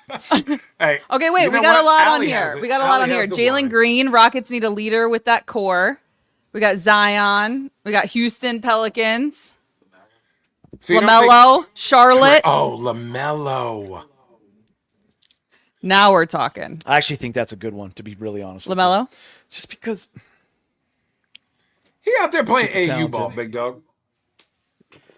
Hey. Okay, wait, you we know got what? a lot on Allie has here. it. We got a lot Allie on here. has the Jalen wine. Green, Rockets need a leader with that core. We got Zion. We got Houston Pelicans. So you don't think- LaMelo, Charlotte. Oh, LaMelo. Now we're talking. I actually think that's a good one, to be really honest with LaMelo. you. Just because He out there playing Super AU talented. ball, big dog.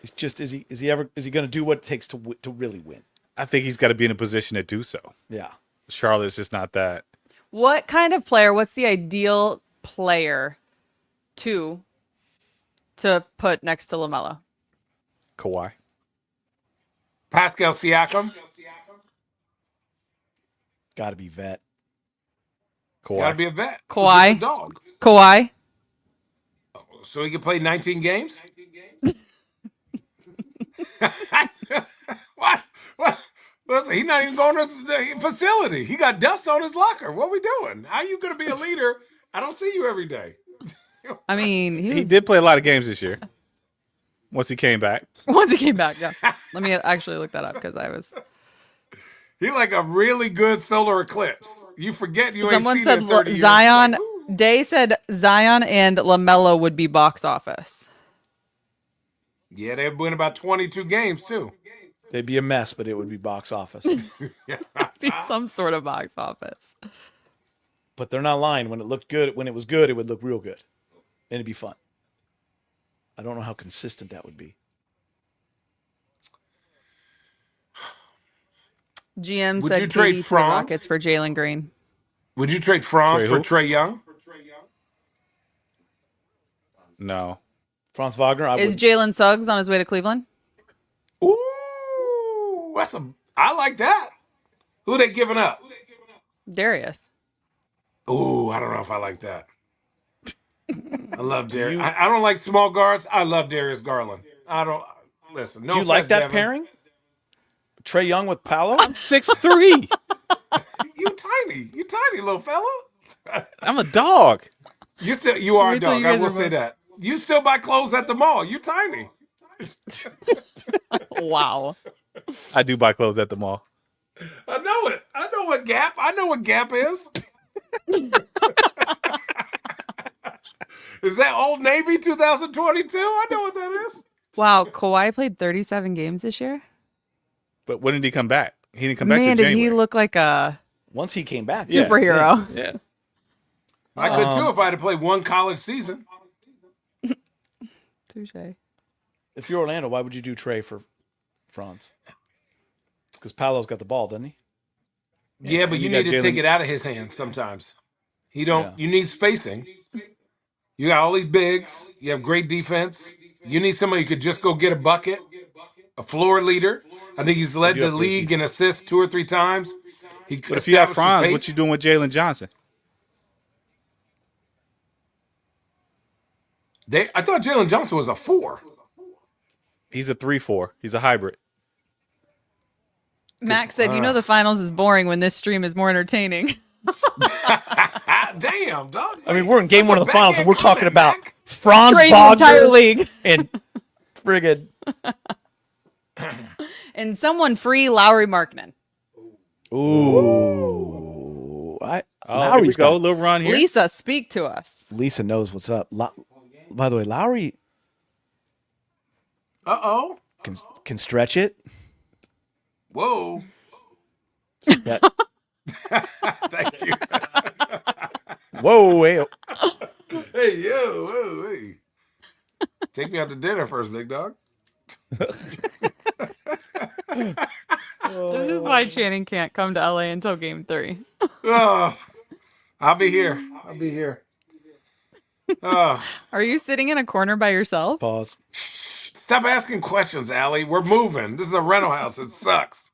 it's just is he going to do what it takes to really win? I think he's got to be in a position to do so. Yeah. Charlotte's just not that. What kind of player? What's the ideal player to put next to LaMelo? Kawhi. Pascal Siakam. Got to be vet. Kawhi. Got to be a vet. Kawhi. Just a dog. Kawhi. So he can play 19 games? What? Listen, he's not even going to the facility. He got dust on his locker. What are we doing? How you going to be a leader? I don't see you every day. I mean, He did play a lot of games this year. Once he came back. once he came back. Yeah. Let me actually look that up because I was. He like a really good solar eclipse. You forget you Someone ain't said seen it in 30 years. Zion. Like, ooh. Day said Zion and LaMelo would be box office. Yeah, they've win about 22 games too. They'd be a mess, but it would be box office. Be some sort of box office. But they're not lying. When it looked good, when it was good, it would look real good, and it'd be fun. I don't know how consistent that would be. GM Would said you trade KD to the Franz? Rockets for Jalen Green. Would you trade Franz Trade for who? Trey Young? No. Franz Wagner, I Is would. Jalen Suggs on his way to Cleveland? Ooh, I like that. Who they giving up? Darius. Ooh, I don't know if I like that. I love Darius. I don't like small guards. I love Darius Garland. I don't listen. No Do you like offense, that Devin. pairing? Trey Young with Paolo? I'm 6'3". You tiny little fella. I'm a dog. You are a Wait till dog. you I guys will are say both- that. You still buy clothes at the mall. You tiny. Wow. I do buy clothes at the mall. I know it. I know what Gap. I know what Gap is. Is that Old Navy 2022? I know what that is. Wow. Kawhi played 37 games this year. But when did he come back? He didn't come back Man, till did January. he look like a Once he came back. Yeah. superhero? Yeah. I could too if I had to play one college season. Touche. If you're Orlando, why would you do Trey for Franz? Because Paolo's got the ball, doesn't he? Yeah, but you got need to Jalen- take it out of his hands sometimes. He don't. Yeah. You need spacing. You got all these bigs. You have great defense. You need somebody who could just go get a bucket, a floor leader. I think he's led do the have great league in assists 2 or 3 times. He But if you have establishes Franz, pace. what you doing with Jalen Johnson? I thought Jalen Johnson was a 4. He's a 3-4. He's a hybrid. Max said, "You know the finals is boring when this stream is more entertaining." Damn, dog. I mean, we're in game one of the finals, and we're talking about Mac. Franz Trade the entire Wagner league. and friggin' And someone free Lowry Markman. ooh. Oh, here we Lowry's go. got. Little run here. Lisa, speak to us. Lisa knows what's up. By the way, Lowry Uh-oh. can stretch it. Whoa. That, Thank you. whoa, hey, Hey, yo. Whoa, hey. Take me out to dinner first, big dog. This is why Channing can't come to LA until game 3. Oh, I'll be here. Oh, Are you sitting in a corner by yourself? pause. stop asking questions, Allie. We're moving. This is a rental house. It sucks.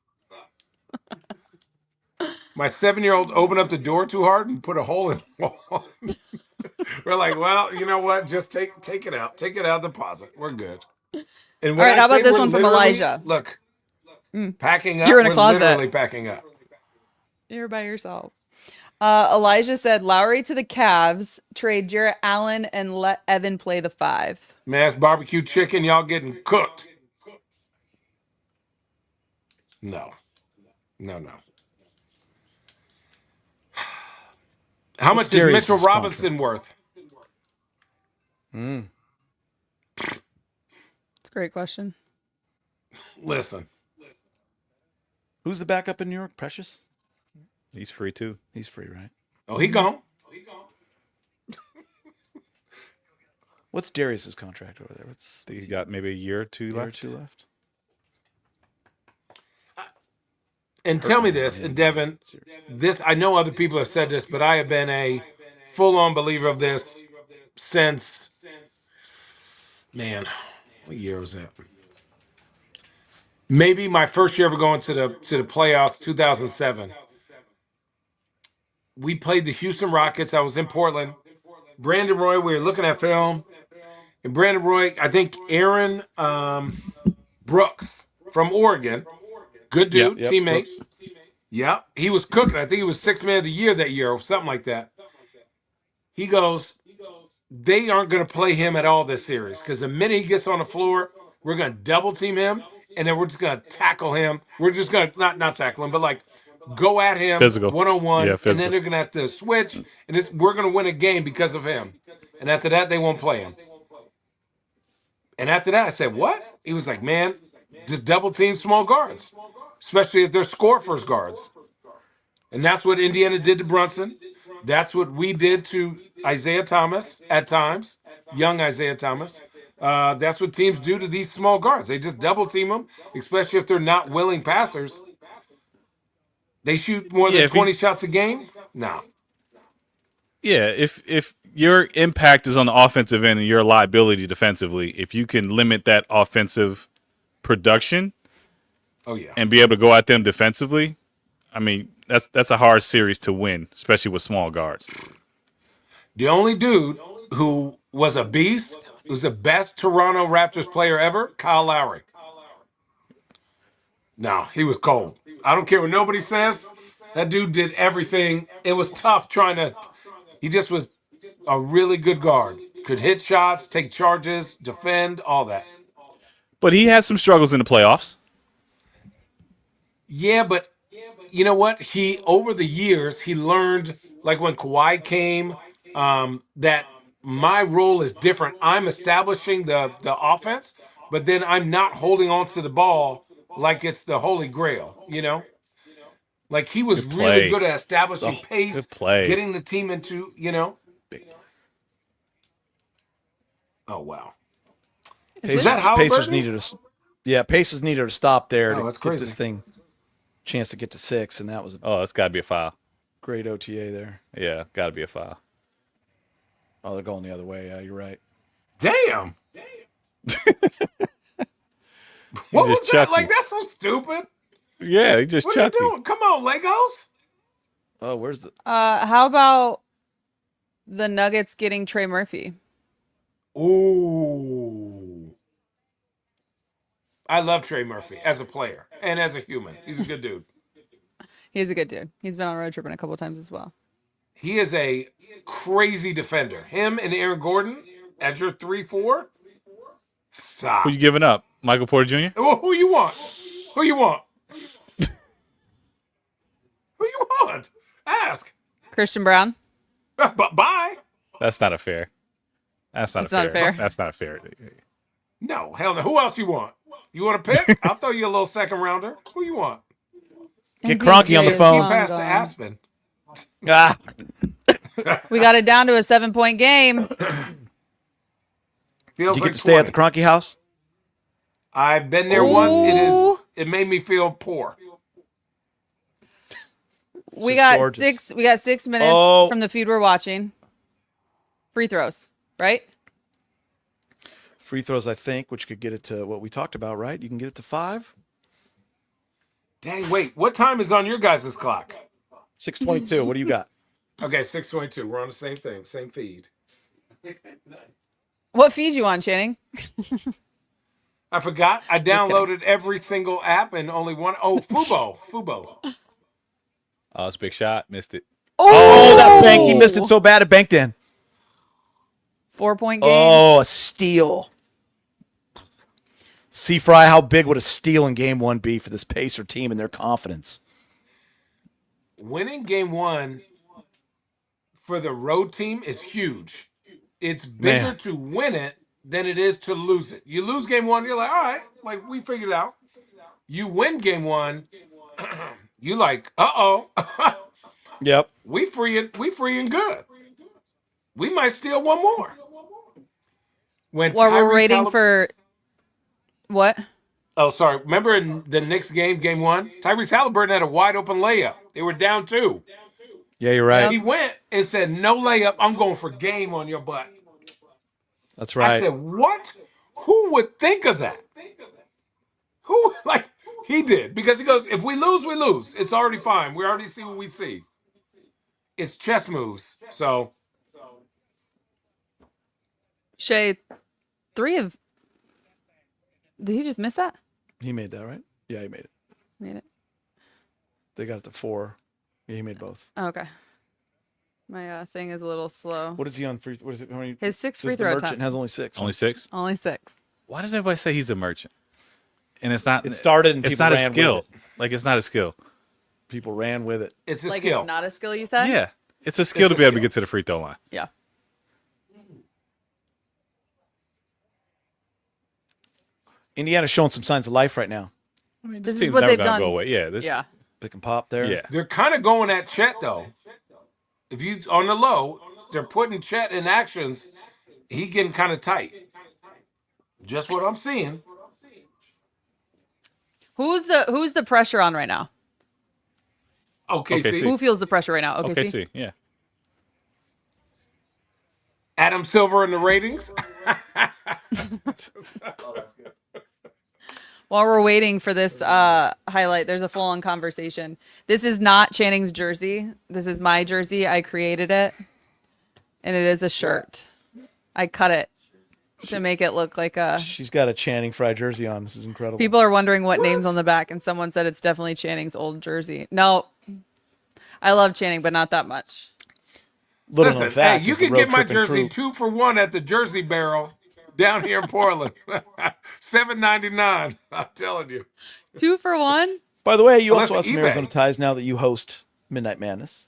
My 7-year-old opened up the door too hard and put a hole in the wall. We're like, well, you know what? Just take it out. Take it out. Deposit. We're good. And when All right, I how about say this we're one from literally- Elijah? Look, packing up. You're in a we're closet. Literally packing up. You're by yourself. Elijah said, Lowry to the Cavs, trade Jarrett Allen, and let Evan play the 5. Mass barbecue chicken. Y'all getting cooked. No. How much is Darius's Mitchell contract? Robinson worth? It's a great question. Listen, Who's the backup in New York? Precious? He's free too. He's free, right? oh, he gone. What's Darius's contract over there? What's He's got maybe a year or two a year or left. 2 left? And tell me this, and Devin, this I know other people have said this, but I have been a full-on believer of this since, man, what year was that? Maybe my first year ever going to the playoffs, 2007. We played the Houston Rockets. I was in Portland. Brandon Roy, we were looking at film, and Brandon Roy, I think Aaron Brooks from Oregon, good dude, Yep, teammate. Yeah, he was cooking. I think he was 6th man of the year that year or something like that. He goes, they aren't going to play him at all this series because the minute he gets on the floor, we're going to double team him, and then we're just going to tackle him. We're just going to not tackle him, but like go at him Physical. one-on-one, Yeah, and physical. then they're going to have to switch, and we're going to win a game because of him. And after that, they won't play him. And after that, I said, what? He was like, man, just double team small guards, especially if they're score first guards. And that's what Indiana did to Brunson. That's what we did to Isaiah Thomas at times, young Isaiah Thomas. That's what teams do to these small guards. They just double team them, especially if they're not willing passers. They shoot more Yeah, than 20 shots a game? No. Yeah, if your impact is on the offensive end and your liability defensively, if you can limit that offensive production Oh, yeah. and be able to go at them defensively, I mean, that's a hard series to win, especially with small guards. The only dude who was a beast, who's the best Toronto Raptors player ever, Kyle Lowry. No, he was cold. I don't care what nobody says. That dude did everything. It was tough trying to. He just was a really good guard. Could hit shots, take charges, defend, all that. But he had some struggles in the playoffs. Yeah, but you know what? He over the years he learned, like when Kawhi came, that my role is different. I'm establishing the offense, but then I'm not holding on to the ball like it's the Holy Grail. Like he was Good really play. good at establishing Oh, pace, good play. getting the team into. Oh wow! Is that Pacers Haliburton? Pacers needed to stop there to that's get crazy. this thing chance to get to 6, and that was a Oh, it's got to be a foul. great OTA there. Yeah, got to be a foul. Oh, they're going the other way. Yeah, you're right. Damn! What was just that? chucked Like him. that's so stupid. Yeah, he just What are you chucked him. doing? Come on, Legos. Oh, where's the? How about the Nuggets getting Trey Murphy? Ooh. I love Trey Murphy as a player and as a human. He's a good dude. He's a good dude. He's been on road tripping a couple times as well. He is a crazy defender. Him and Aaron Gordon at your 3-4. Stop. Who you giving up? Michael Porter Jr.? Who you want? Who you want? Who you want? Ask. Christian Brown. Bye. That's not a fair. That's not That's a not fair. fair. That's not a fair. No, hell no. Who else you want? You want to pick? I'll throw you a little second rounder. Who you want? Get Kroenke on the MPJ is phone. long Pass to gone. Aspen. Ah, We got it down to a 7-point game. Feels did you like get to stay at the 20. Kroenke house? I've been there once. It made me feel poor. We Just got gorgeous. We got 6 minutes Oh. from the feed we're watching. Free throws, right? Free throws, I think, which could get it to what we talked about, right? You can get it to 5. Dang, wait. What time is on your guys' clock? 6:22. What do you got? Okay, 6:22. We're on the same thing, same feed. What feed you on, Channing? I forgot. I kidding. downloaded every single app and only one. Oh, Fubo. Oh, it's a big shot. Missed it. Oh, that bank. He missed it so bad it banked in. 4-point game. Oh, a steal. See, Frye, how big would a steal in game 1 be for this Pacer team and their confidence? Winning game 1 for the road team is huge. It's bigger Man. to win it than it is to lose it. You lose game 1, you're like, all right, like we figured it out. You win game 1, you like, uh-oh. Yep. We free and good. We might steal one more. When While we're Tyrese waiting for what? Oh, sorry. Remember in the Knicks game 1? Tyrese Haliburton had a wide open layup. They were down 2. Yeah, you're right. He went and said, no layup. I'm going for game on your butt. That's right. I said, what? Who would think of that? Who, like, he did. Because he goes, if we lose, we lose. It's already fine. We already see what we see. It's chess moves. So, Shay, 3 of. Did he just miss that? He made that, right? Yeah, he made it. Made it. They got it to 4. Yeah, he made both. Oh, okay. My thing is a little slow. What is he on free? What is it? How many? His 6 free Just the throw merchant attempts. has only 6. Only 6. Only 6. Why does everybody say he's a merchant? And it's not. It started and it's people not a ran skill. with it. Like it's not a skill. People ran with it. it's a Like skill. it's not a skill, you said? Yeah, it's a skill It's to a be able to skill. get to the free throw line. Yeah. Indiana's showing some signs of life right now. I mean, This is team's what never they've gonna done. go away. Yeah, this. Yeah. Pick and pop there. Yeah. They're kind of going at Chet though. If you on the low, they're putting Chet in actions. He getting kind of tight. Just what I'm seeing. Who's the pressure on right now? OKC. Who feels the pressure right now? OKC. OKC. Yeah. Adam Silver in the ratings. While we're waiting for this highlight, there's a full-on conversation. This is not Channing's jersey. This is my jersey. I created it, and it is a shirt. I cut it to make it look like a. She's got a Channing Frye jersey on. This is incredible. People are wondering what name's on the back, and someone said it's definitely Channing's old jersey. No, I love Channing, but not that much. Little known Listen, fact hey, you is the can road get my tripping jersey crew. 2 for 1 at the Jersey Barrel down here in Portland. $7.99. I'm telling you. 2 for 1. By the way, you Unless also have some eBay. Arizona ties now that you host Midnight Madness.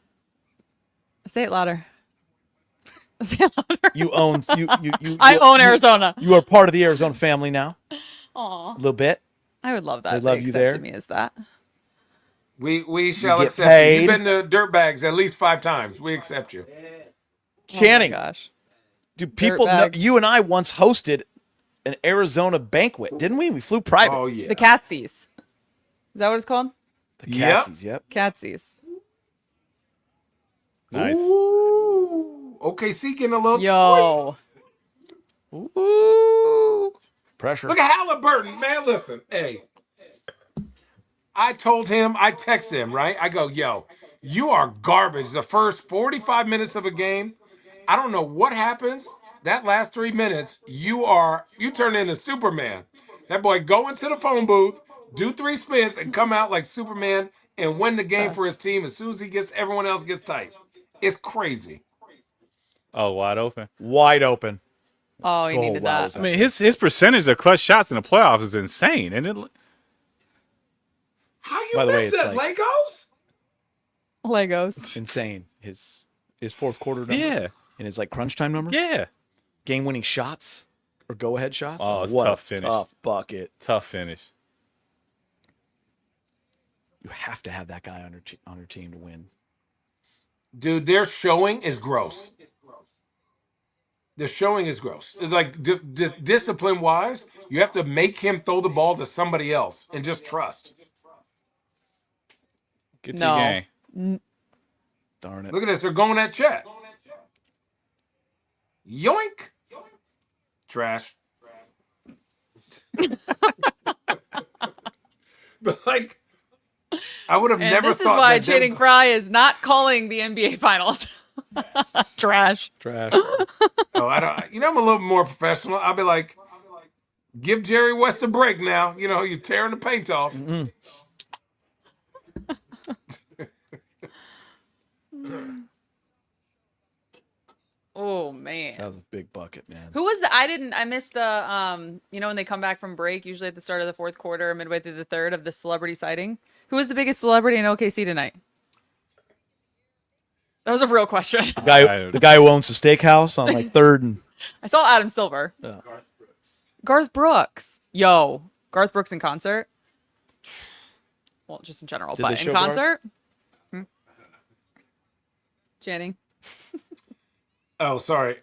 Say it louder. Say it louder. You own you. I own Arizona. You are part of the Arizona family now. Aw, A little bit. I would love that. They if love they you accepted there. me as that. We shall get accept you. paid. You've been to Dirtbags at least 5 times. We accept you. Channing, Oh my gosh. do people know Dirtbags. you and I once hosted an Arizona banquet, didn't we? We flew private. Oh, yeah. The Catsies. Is that what it's called? The Yep. Catsies, yep. Catsies. Nice. Ooh. OKC getting a little Yo. Ooh. Pressure. Look at Haliburton, man. Listen, hey. I told him, I texted him, right? I go, yo, you are garbage. The first 45 minutes of a game, I don't know what happens. That last 3 minutes, you turn into Superman. That boy go into the phone booth, do 3 spins, and come out like Superman and win the game for his team as soon as everyone else gets tight. It's crazy. Oh, wide open. Wide open. Oh, he Oh, needed wow, that. was that- I mean, his percentage of clutch shots in the playoffs is insane, and it. How you By the way, miss it's that, like- Legos? Legos. Insane. His fourth quarter number. Yeah. And his like crunch time number. Yeah. Game winning shots or go ahead shots. Oh, it's what tough a finish. tough bucket. Tough finish. You have to have that guy on your team to win. Dude, their showing is gross. The showing is gross. It's like discipline-wise, you have to make him throw the ball to somebody else and just trust. Get No. your game. Darn it. Look at this. They're going at Chet. Yoink. Trash. But like, I would have And never this is thought why that Channing Frye is not calling the NBA Finals. Trash. Trash. Oh, I don't. You know, I'm a little more professional. I'll be like, give Jerry West a break now. You know, you're tearing the paint off. Oh man. That was a big bucket, man. Who was the I missed the when they come back from break, usually at the start of the fourth quarter, midway through the third, of the celebrity sighting. Who was the biggest celebrity in OKC tonight? That was a real question. The guy who owns the steakhouse on like third and I saw Adam Silver. Yeah. Garth Brooks. Yo. Garth Brooks in concert. Well, just in general, Did but they in show Garth? concert. Channing. Oh, sorry.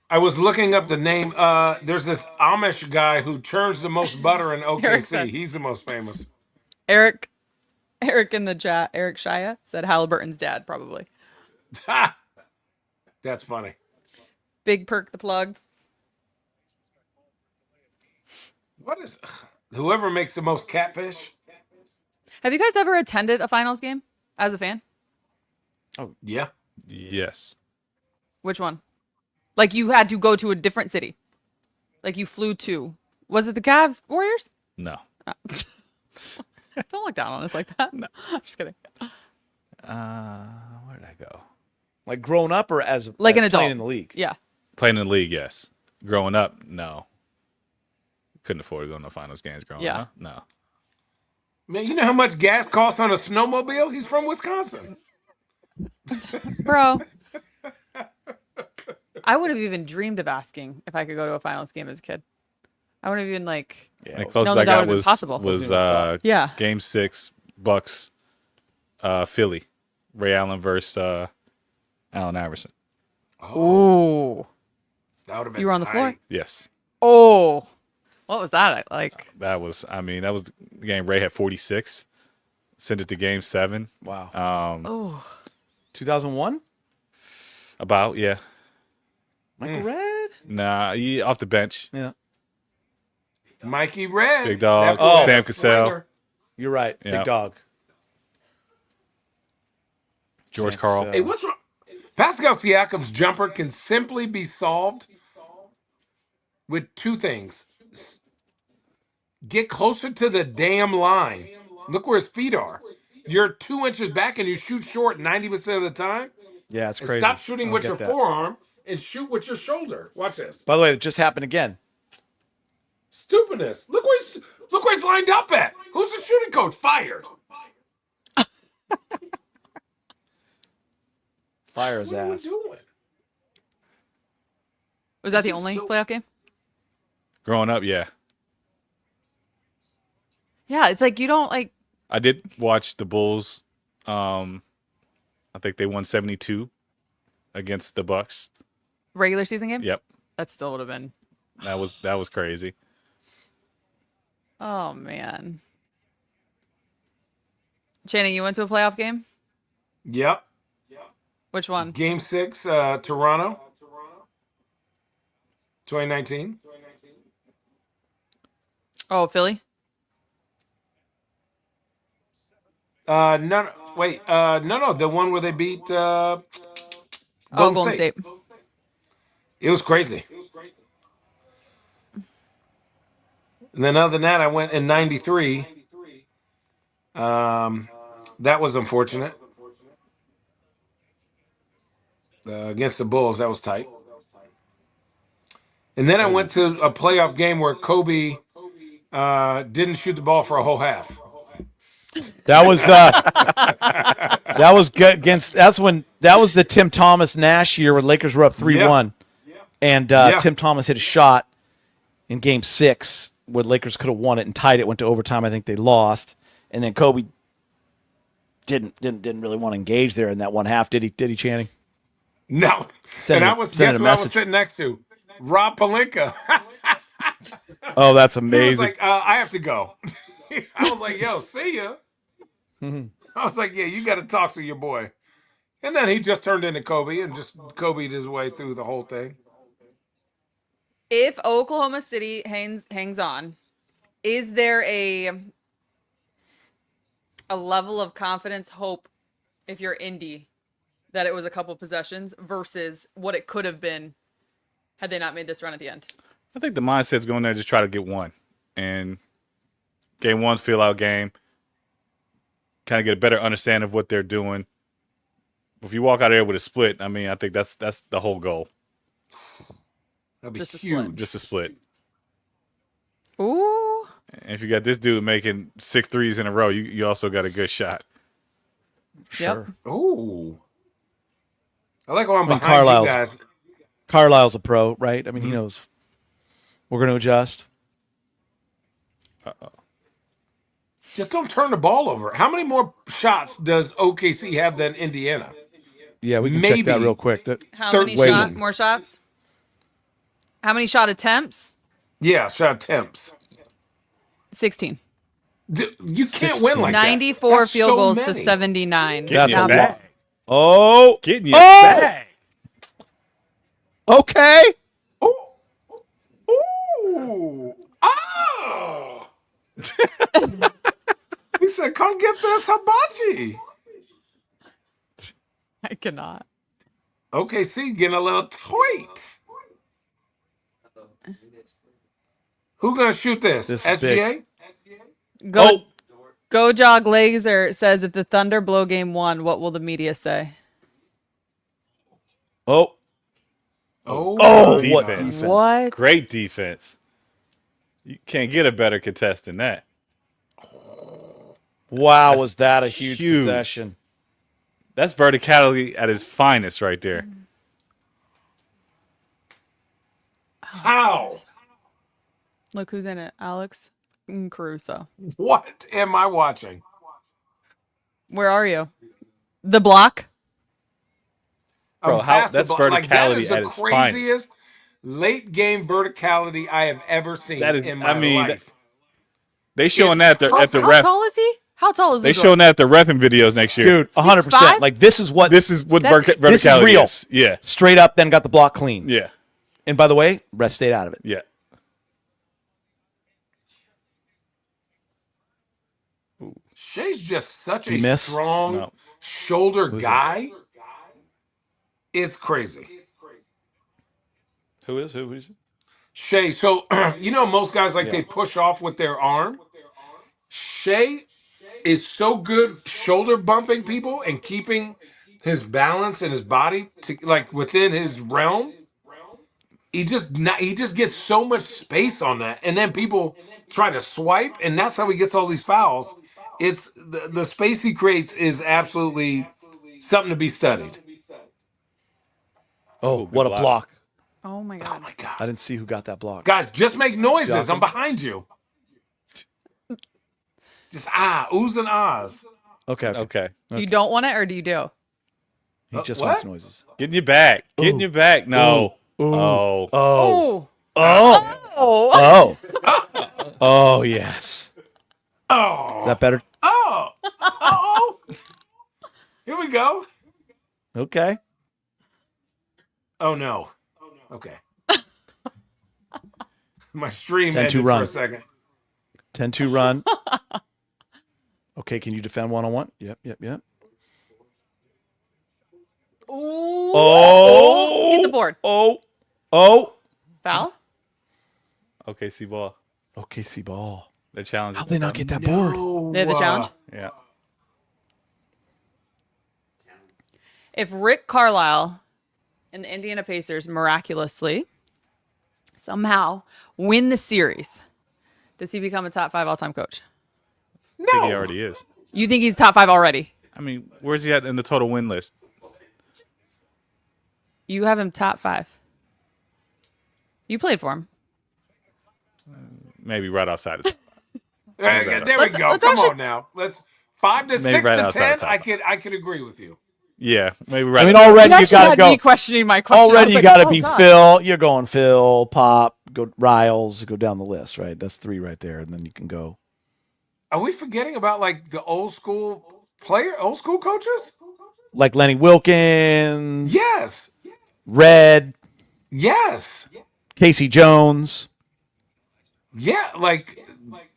I was looking up the name. There's this Amish guy who churns the most butter in Erickson. OKC. He's the most famous. Eric in the chat, Eric Shia said Halliburton's dad, probably. That's funny. Big Perk the plug. What is whoever makes the most catfish? Have you guys ever attended a finals game as a fan? Yeah. Yes. Which one? Like you had to go to a different city. Like you flew to. Was it the Cavs Warriors? No. Don't look down on us like that. No. I'm just kidding. Where did I go? like growing up or as Like an playing adult. in the league. Yeah. Playing in the league, yes. Growing up, no. Couldn't afford to go to the finals games growing Yeah. up. No. Man, you know how much gas costs on a snowmobile? He's from Wisconsin. Bro. I would have even dreamed of asking if I could go to a finals game as a kid. I would have even like Yeah, And it was- closest No, I that got would've been possible. was Yeah. Game 6, Bucks, Philly, Ray Allen versus Allen Iverson. Ooh. That would have been You were on the floor? tight. Yes, Oh. What was that like? that was the game. Ray had 46. Sent it to Game 7. wow. Oh. 2001. About Michael Red. Nah, he off the bench. Yeah, Mikey Red. Big dog. That boy Sam was a Cassell. slinger. you're right. Yeah. Big dog. George Sam Karl. Cassell. Hey, what's wrong? Pascal Siakam's jumper can simply be solved with two things. Get closer to the damn line. Look where his feet are. You're 2 inches back and you shoot short 90% of the time. Yeah, it's And crazy. stop I shooting don't with get your that. forearm and shoot with your shoulder. Watch this. By the way, it just happened again. Stupidness. Look where he's lined up at. Who's the shooting coach? Fired. Fire his What are we ass. doing? Was that This the is only so- playoff game? Growing up, yeah. Yeah, it's like you don't like. I did watch the Bulls. I think they won 72 against the Bucks. Regular season game? Yep. That still would have been. That was crazy. Oh, man. Channing, you went to a playoff game? Yep. Which one? Game 6, Toronto. 2019. Oh, Philly? No, wait. No. The one where they beat Oh, Golden State. It was crazy. And then other than that, I went in 93. That was unfortunate. Against the Bulls, that was tight. And then I went to a playoff game where Kobe didn't shoot the ball for a whole half. That was that was good against. That was the Tim Thomas Nash year where Lakers were up 3-1, and Tim Thomas hit a shot in Game 6 where Lakers could have won it and tied it. Went to overtime. I think they lost, and then Kobe didn't really want to engage there in that one half. Did he, Channing? No. Send and a- I was send guess a who I was message. sitting next to? Rob Pelinka. Oh, that's He was amazing. like, I have to go. I was like, yo, see ya. I was like, yeah, you got to talk to your boy. And then he just turned into Kobe and just Kobe'd his way through the whole thing. If Oklahoma City hangs on, is there a level of confidence, hope, if you're Indy, that it was a couple possessions versus what it could have been had they not made this run at the end? I think the mindset's going there to just try to get one. And Game 1's feel-out game. Kind of get a better understanding of what they're doing. If you walk out of there with a split, I mean, I think that's the whole goal. That'd be Just a huge. split. Just a split. Ooh. And if you got this dude making 6 threes in a row, you also got a good shot. Sure. Ooh. I like how I'm mean, behind you Carlisle's- guys. Carlisle's a pro, right? I mean, he knows we're going to adjust. Just don't turn the ball over. How many more shots does OKC have than Indiana? Yeah, we can check that Maybe. real quick. How many 13. more shots? How many shot attempts? Yeah, shot attempts. 16. You can't 16. win like that. 94 That's field so goals to many. 79. Getting That's your a bag. lot. Oh, Getting your Oh! bag. okay. Ooh. Oh. He said, come get this hibachi. I cannot. OKC getting a little tight. Who gonna shoot this? This is SGA? Go Go Jog Laser says, if the Thunder blow game 1, what will the media say? Oh, Oh, what Defense. defense. What? Great defense. You can't get a better contest than that. Wow, That's was that a huge huge. possession? That's verticality at its finest right there. How? Look who's in it, Alex. Caruso. What am I watching? Where are you? The block? Bro, I'm past that's the block. Like, that verticality is the at its finest. craziest late game verticality I have ever seen That is, in my life. They showing It's that at the perfect. How ref. tall is he? How tall is They he? showing that at the refing videos next year. Dude, 100%. 6'5"? Like this is what This is what That's- verticality this is real. is. Yeah, straight up. Then got the block clean. yeah, And by the way, ref stayed out of it. yeah. Shea's just such Did a he miss? strong No. shoulder guy. It's crazy. Who is? Shea, so most guys they push off with their arm. Shea is so good shoulder bumping people and keeping his balance and his body to within his realm. He just gets so much space on that, and then people try to swipe, and that's how he gets all these fouls. It's the space he creates is absolutely something to be studied. Oh, good what a block. block. Oh my Oh god. my I god, didn't see who got that block. guys, just make noises. Shocking. I'm behind you. Just oohs and ahs. Okay. Okay, You don't want it, or do you do? He just What? wants noises. getting you back. Getting you back. No. Ooh. Oh. Oh. Oh. Oh. Oh. Oh. Oh, yes. Oh, Is that better? oh, oh. Here we go. Okay. Oh no. Okay. My stream 10-2 ended for run. a second. 10-2 run. Okay, can you defend one-on-one? Yep. Ooh. Oh. Get the board. Oh. Foul? OKC ball. OKC ball. They're challenging. How'd they not get that board? No, They have the challenge? Yeah. If Rick Carlisle and the Indiana Pacers miraculously somehow win the series, does he become a top 5 all-time coach? I think he No. already is. You think he's top 5 already? I mean, where's he at in the total win list? You have him top 5. You played for him. Maybe right outside. Of There we Let's- go. let's Come actually- on now. Let's 5 to Maybe 6 right to outside 10. the top I could agree with you. yeah, maybe right. I mean, already You you actually got to had go. me questioning my question. I Already was you like, got to oh, be God. Phil. You're going Phil, Pop, go Riles, go down the list, right? That's 3 right there, and then you can go. Are we forgetting about the old school coaches? Like Lenny Wilkins, Yes. Red, Yes. Casey Jones. Yeah.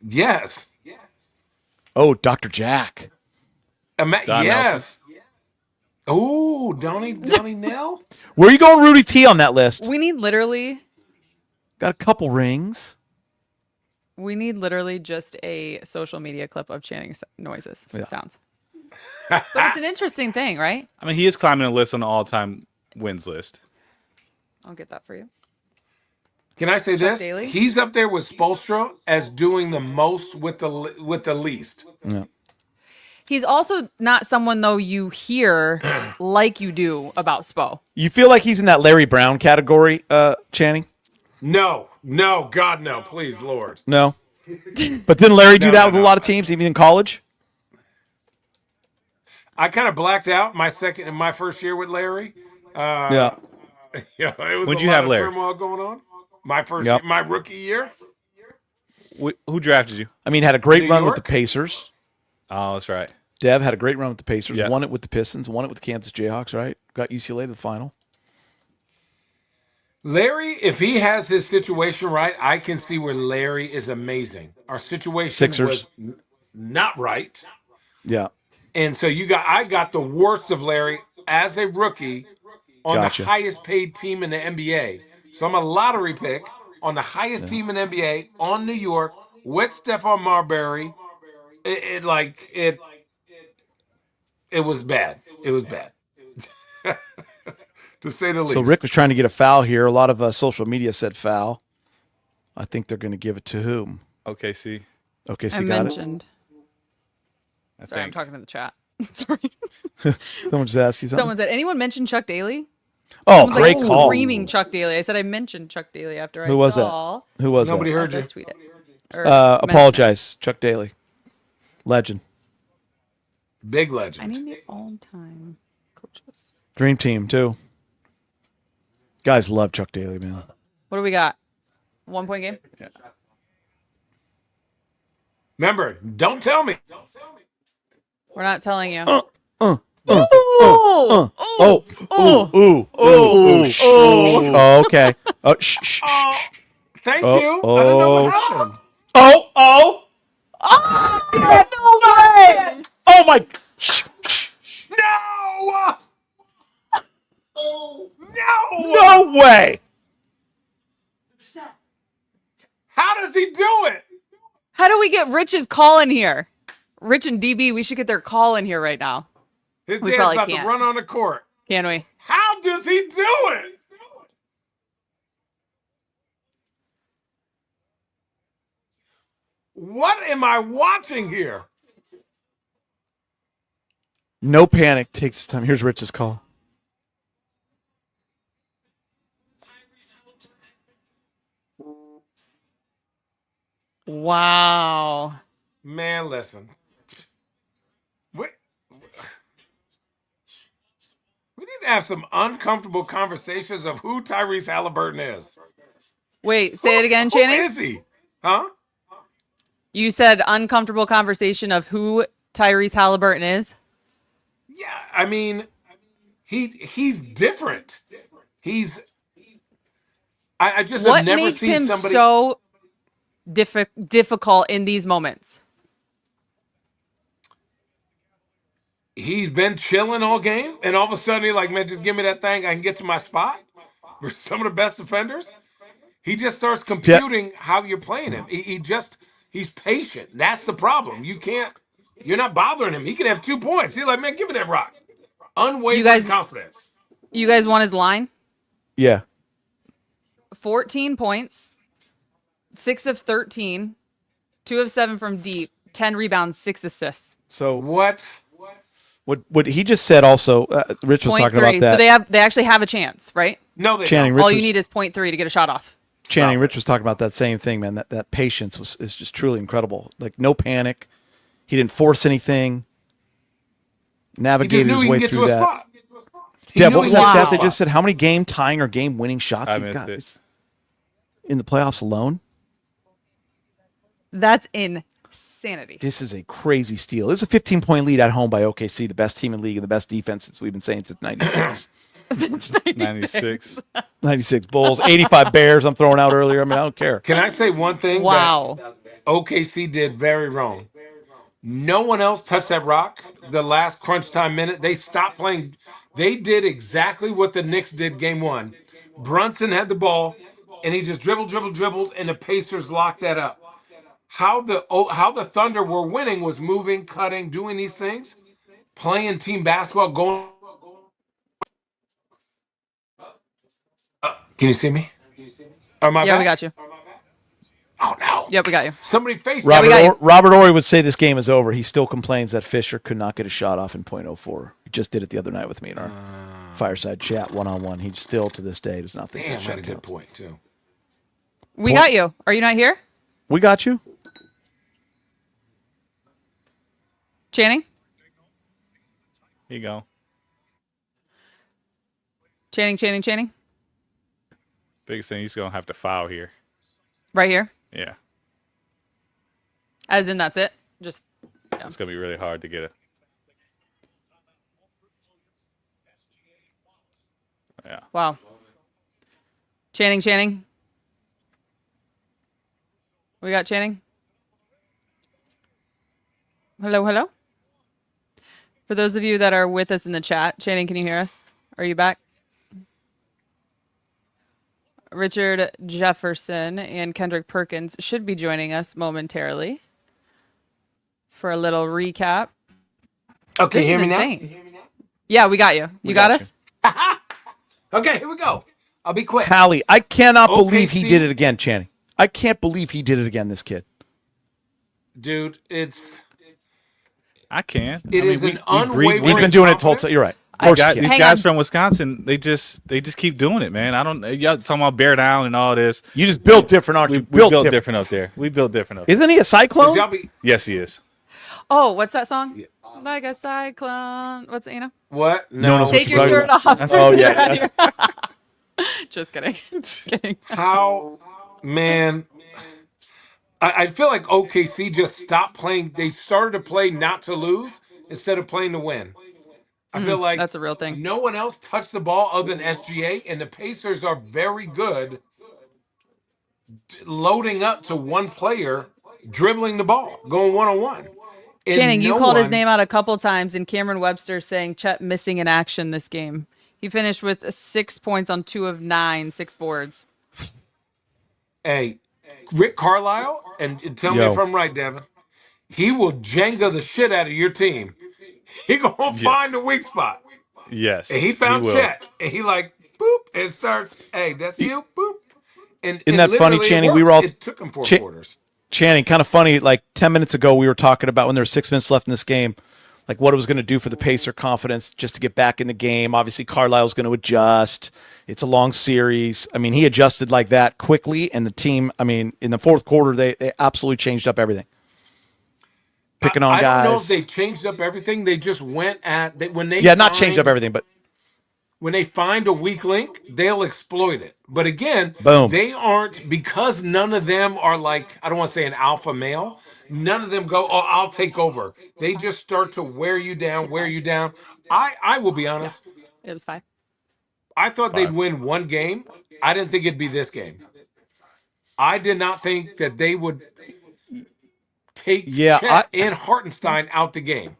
Yes. Oh, Dr. Jack. Don Yes. Oh, Donnie Nell. Where are you going, Rudy T, on that list? We need literally Got a couple rings. just a social media clip of chanting noises, Yeah. sounds. But it's an interesting thing, right? I mean, he is climbing a list on the all-time wins list. I'll get that for you. Can I say this? Daly? He's up there with Spoelstra as doing the most with the least. Yeah. He's also not someone, though, you hear like you do about Spo. You feel like he's in that Larry Brown category, Channing? No, God, no, please, Lord. No. But didn't Larry do No, that no, with no. a lot of teams, even in college? I kind of blacked out my first year with Larry. Yeah. Yeah, it was When'd a you lot have of Larry? turmoil going on. My first, Yep. my rookie year. Who drafted you? I mean, had a great New run with York? the Pacers. Oh, that's right. Dev had a great run with the Pacers. Yeah. Won it with the Pistons. Won it with the Kansas Jayhawks, right? Got UCLA to the final. Larry, if he has his situation right, I can see where Larry is amazing. Our situation Sixers. was not right. Yeah. And so I got the worst of Larry as a rookie on Gotcha. the highest paid team in the NBA. So I'm a lottery pick on the highest team in the NBA on New York with Stephon Marbury. It was bad. It was bad. To say the least. So Rick was trying to get a foul here. A lot of social media said foul. I think they're going to give it to whom? OKC. Okay, I so you got mentioned. I Sorry, I'm think. talking to the chat. Sorry. it? Someone just asked you something. Someone said, anyone mention Chuck Daly? Oh, Someone's great like call. screaming Chuck Daly. I said I mentioned Chuck Daly after Who I was saw. Who was Nobody that? heard As you. I tweeted. Or men's Apologize, Chuck Daly, legend, Big night? I legend. need the all-time coaches. dream team too. Guys love Chuck Daly, man. What do we got? 1 point game? Remember, don't tell me. We're not telling you. Oh, okay. Oh, shh, shh, Oh, shh. thank Oh, you. I don't know what oh. happened. Oh, No way! oh my. Shh, shh. No! No! No way. How does he do it? How do we get Rich's call in here? Rich and DB, we should get their call in here right now. His We dad's probably about can't. to run on the court. Can we? How does he do it? What am I watching here? No panic. Takes his time. Here's Rich's call. Wow. Man, listen. We need to have some uncomfortable conversations of who Tyrese Haliburton is. Wait, say it again, Who Channing. is he? Huh? You said uncomfortable conversation of who Tyrese Haliburton is. Yeah, I mean, he's different. I just have What never makes seen him somebody. so difficult in these moments? He's been chilling all game, and all of a sudden he's like, man, just give me that thing. I can get to my spot. We're some of the best defenders. He just starts computing how you're playing him. He's patient. That's the problem. You're not bothering him. He can have 2 points. He's like, man, give me that rock. Unwavering confidence. You guys want his line? Yeah. 14 points, 6 of 13, 2 of 7 from deep, 10 rebounds, 6 assists. So What? what he just said also, Rich was talking about that. So they actually have a chance, right? No, they Channing, don't. Rich All you was- need is 0.3 to get a shot off. Channing Stop Rich was talking about that same thing, man. That patience is just truly incredible. Like no panic. He didn't force anything. He just Navigated knew his he way could get to through a that. spot. Yeah, knew what was he that got stat to they a just spot. said? How many game tying or game winning shots I you've missed got it. in the playoffs alone? That's insanity. This is a crazy steal. It was a 15-point lead at home by OKC, the best team in the league and the best defense since we've been saying since 96. Since 96. 96 Bulls, 85 Bears I'm throwing out earlier. I mean, I don't care. Can I say one thing Wow. that OKC did very wrong? No one else touched that rock the last crunch time minute. They stopped playing. They did exactly what the Knicks did game one. Brunson had the ball, and he just dribbled, and the Pacers locked that up. How the Thunder were winning was moving, cutting, doing these things, playing team basketball, going. Can you see me? Am I Yeah, back? we got you. Oh no! Yep, we got you. Somebody faced Yeah, we Robert, got you. Robert Ory would say this game is over. He still complains that Fisher could not get a shot off in .04. He just did it the other night with me in our fireside chat one-on-one. He still, to this day, does not think Damn, that had shot a good counts. point too. We got you. Are you not here? We got you. Channing? Here you go. Channing? Biggest thing, you're just going to have to foul here. Right here. Yeah. As in, that's it. Just It's going to be really hard to get it. Yeah. wow. Channing. We got Channing. Hello. For those of you that are with us in the chat, Channing, can you hear us? Are you back? Richard Jefferson and Kendrick Perkins should be joining us momentarily for a little recap. Okay, This hear is me now? insane. Yeah, we got you. You got us? Okay, here we go. I'll be quick. Hallie, I cannot believe he OKC. did it again, Channing. I can't believe he did it again, this kid. Dude, I can. It is an unwavering He's been doing it confidence. You're right. These Hang guys on. from Wisconsin, they just keep doing it, man. I don't y'all talking about bear down and all this. You just built different, aren't We you? built different up there. We built different up there. Isn't he a cyclone? Y'all be Yes, he is. Oh, what's that song? Like a cyclone. What's it, you know? what? No, No. Take you're your talking shirt off. Oh, yeah, Yeah. Just kidding. Just kidding. How, man? I feel like OKC just stopped playing. They started to play not to lose instead of playing to win. I feel like That's a real thing. no one else touched the ball other than SGA, and the Pacers are very good loading up to one player, dribbling the ball, going one-on-one. And Channing, you no called his one- name out a couple times, and Cameron Webster saying Chet missing in action this game. He finished with 6 points on 2 of 9, 6 boards. Hey, Rick Carlisle, and tell me Yo. if I'm right, Devin. He will Jenga the shit out of your team. He gonna Yes. find the weak spot. Yes, And he found will. Chet, and he like boop, and starts. Hey, that's you, boop. And Isn't that funny, literally it Channing? We worked. were all It took him 4 Cha- quarters. Channing, kind of funny. Like 10 minutes ago, we were talking about when there were 6 minutes left in this game, like what it was going to do for the Pacer confidence just to get back in the game. Obviously, Carlisle's going to adjust. It's a long series. I mean, he adjusted like that quickly, and the team. I mean, in the fourth quarter, they absolutely changed up everything. Picking on I guys. don't know if they changed up everything. They just went at when they Not changed up everything, but when they find a weak link, they'll exploit it. But again, Boom. they aren't, because none of them are like, I don't want to say an alpha male. None of them go, oh, I'll take over. They just start to wear you down, wear you down. I will be honest. It was 5. I thought they'd 5. win one game. I didn't think it'd be this game. I did not think that they would take Chet and Hartenstein out the game.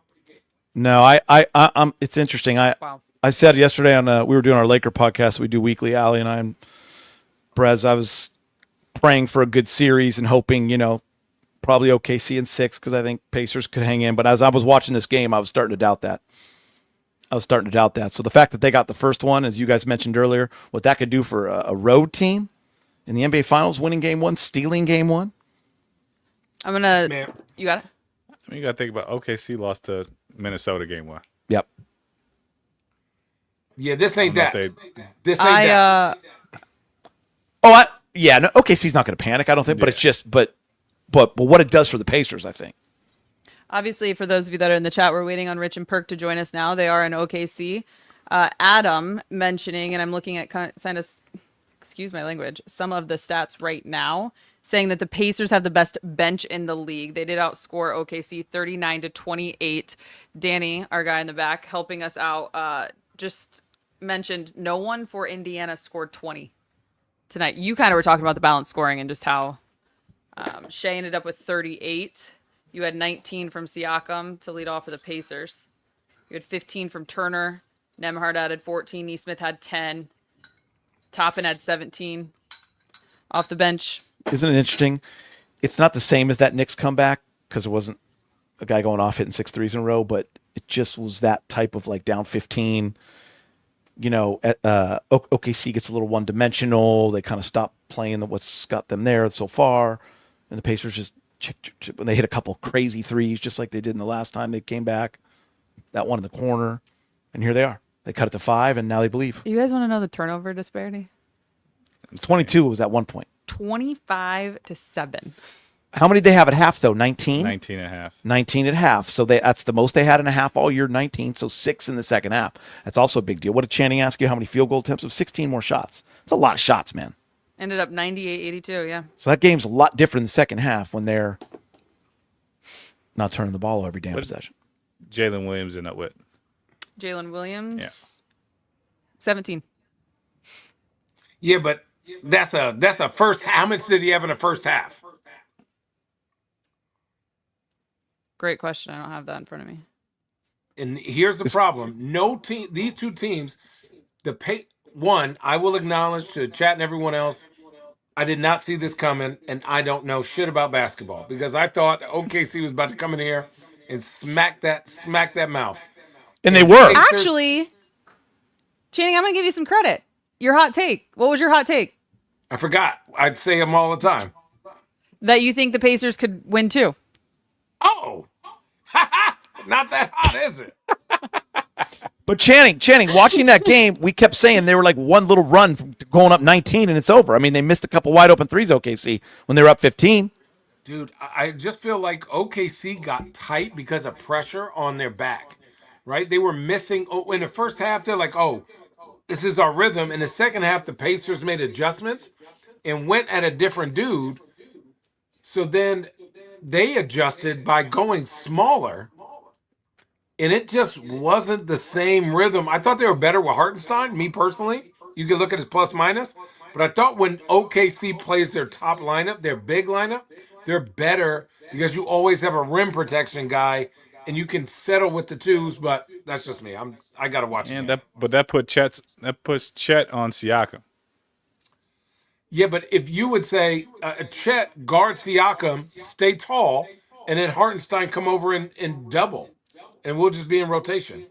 No, I'm. It's interesting. Wow. I said yesterday on we were doing our Laker podcast that we do weekly, Allie and I and Brez. I was praying for a good series and hoping, probably OKC in 6 because I think Pacers could hang in. But as I was watching this game, I was starting to doubt that. So the fact that they got the first one, as you guys mentioned earlier, what that could do for a road team in the NBA Finals, winning game 1, stealing game 1. I'm going to. Man. You got it? I mean, you got to think about OKC lost to Minnesota game 1. Yep. Yeah, this ain't that. They, This ain't that. No, OKC's not going to panic, I don't think, but it's just, but what it does for the Pacers, I think. Obviously, for those of you that are in the chat, we're waiting on Rich and Perk to join us now. They are in OKC. Adam mentioning, and I'm looking at kind of, excuse my language, some of the stats right now, saying that the Pacers have the best bench in the league. They did outscore OKC 39-28. Danny, our guy in the back, helping us out, just mentioned no one for Indiana scored 20 tonight. You kind of were talking about the balanced scoring and just how Shea ended up with 38. You had 19 from Siakam to lead off for the Pacers. You had 15 from Turner. Nembhard added 14. Neesmith had 10. Toppin had 17 off the bench. Isn't it interesting? It's not the same as that Knicks comeback because there wasn't a guy going off hitting 6 threes in a row, but it just was that type of like down 15. OKC gets a little one-dimensional. They kind of stop playing what's got them there so far, and the Pacers just when they hit a couple crazy threes, just like they did in the last time they came back. That one in the corner, and here they are. They cut it to 5, and now they believe. You guys want to know the turnover disparity? 22 was at one point. 25-7. How many did they have at half, though? 19? 19 and a half. 19 at half. So that's the most they had in a half all year, 19. So 6 in the second half. That's also a big deal. What did Channing ask you? How many field goal attempts? Of 16 more shots. It's a lot of shots, man. Ended up 98-82, yeah. So that game's a lot different in the second half when they're not turning the ball every damn possession. Jalen Williams ended up with. Jalen Williams, Yeah. 17. Yeah, but that's a first. How much did he have in the first half? Great question. I don't have that in front of me. And here's the problem: no team. These two teams, I will acknowledge to chat and everyone else, I did not see this coming, and I don't know shit about basketball because I thought OKC was about to come in here and smack that mouth. And they were. Actually, Channing, I'm going to give you some credit. Your hot take. What was your hot take? I forgot. I'd say them all the time. That you think the Pacers could win too. Oh, not that hot, is it? But Channing, watching that game, we kept saying they were like one little run going up 19 and it's over. I mean, they missed a couple wide open threes, OKC, when they were up 15. Dude, I just feel like OKC got tight because of pressure on their back, right? They were missing. Oh, in the first half, they're like, oh, this is our rhythm. In the second half, the Pacers made adjustments and went at a different dude. So then they adjusted by going smaller, and it just wasn't the same rhythm. I thought they were better with Hartenstein, me personally. You can look at his plus minus, but I thought when OKC plays their top lineup, their big lineup, they're better because you always have a rim protection guy and you can settle with the twos, but that's just me. I gotta watch And it. that puts Chet on Siakam. Yeah, but if you would say Chet guard Siakam, stay tall, and then Hartenstein come over and double, and we'll just be in rotation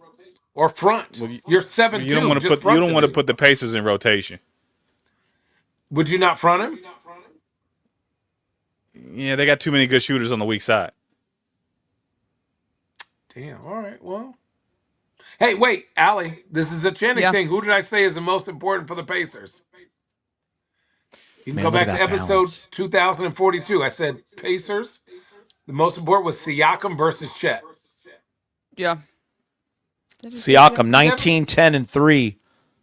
or front. Well, You're you don't 7-2. want to Just put you front don't the want to dude. put the Pacers in rotation. Would you not front him? Yeah, they got too many good shooters on the weak side. Damn. All right. Well. Hey, wait, Allie. This is a Channing Yeah. thing. Who did I say is the most important for the Pacers? You can Man, go look back at to that episode balance. 2042. I said Pacers. The most important was Siakam versus Chet. Yeah. Siakam, 19, 10, and 3,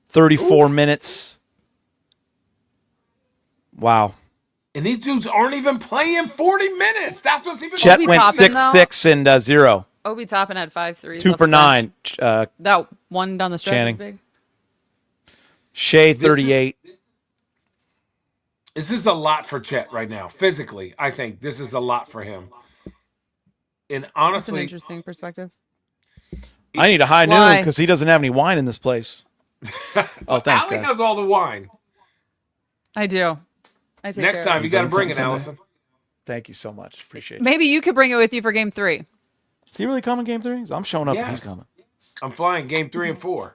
34 minutes. Wow. And these dudes aren't even playing 40 minutes. That's what's even Chet Obi went Toppin, 6, though? 6, and 0. Obi Toppin had 5 threes. 2 off for the bench. 9. That one down the stretch Channing. was big. Shea, 38. This is a lot for Chet right now. Physically, I think this is a lot for him. And That's an honestly, interesting perspective. I need a high noon Why? because he doesn't have any wine in this place. Oh, thanks, Allie guys. has all the wine. I do. I take Next care time, of you it. got to bring bring it, something Allison. Thank you so much. Appreciate it. Maybe you could bring it with you for game 3. Is he really coming game 3? I'm showing up if he's Yes. coming. I'm flying game 3 and 4.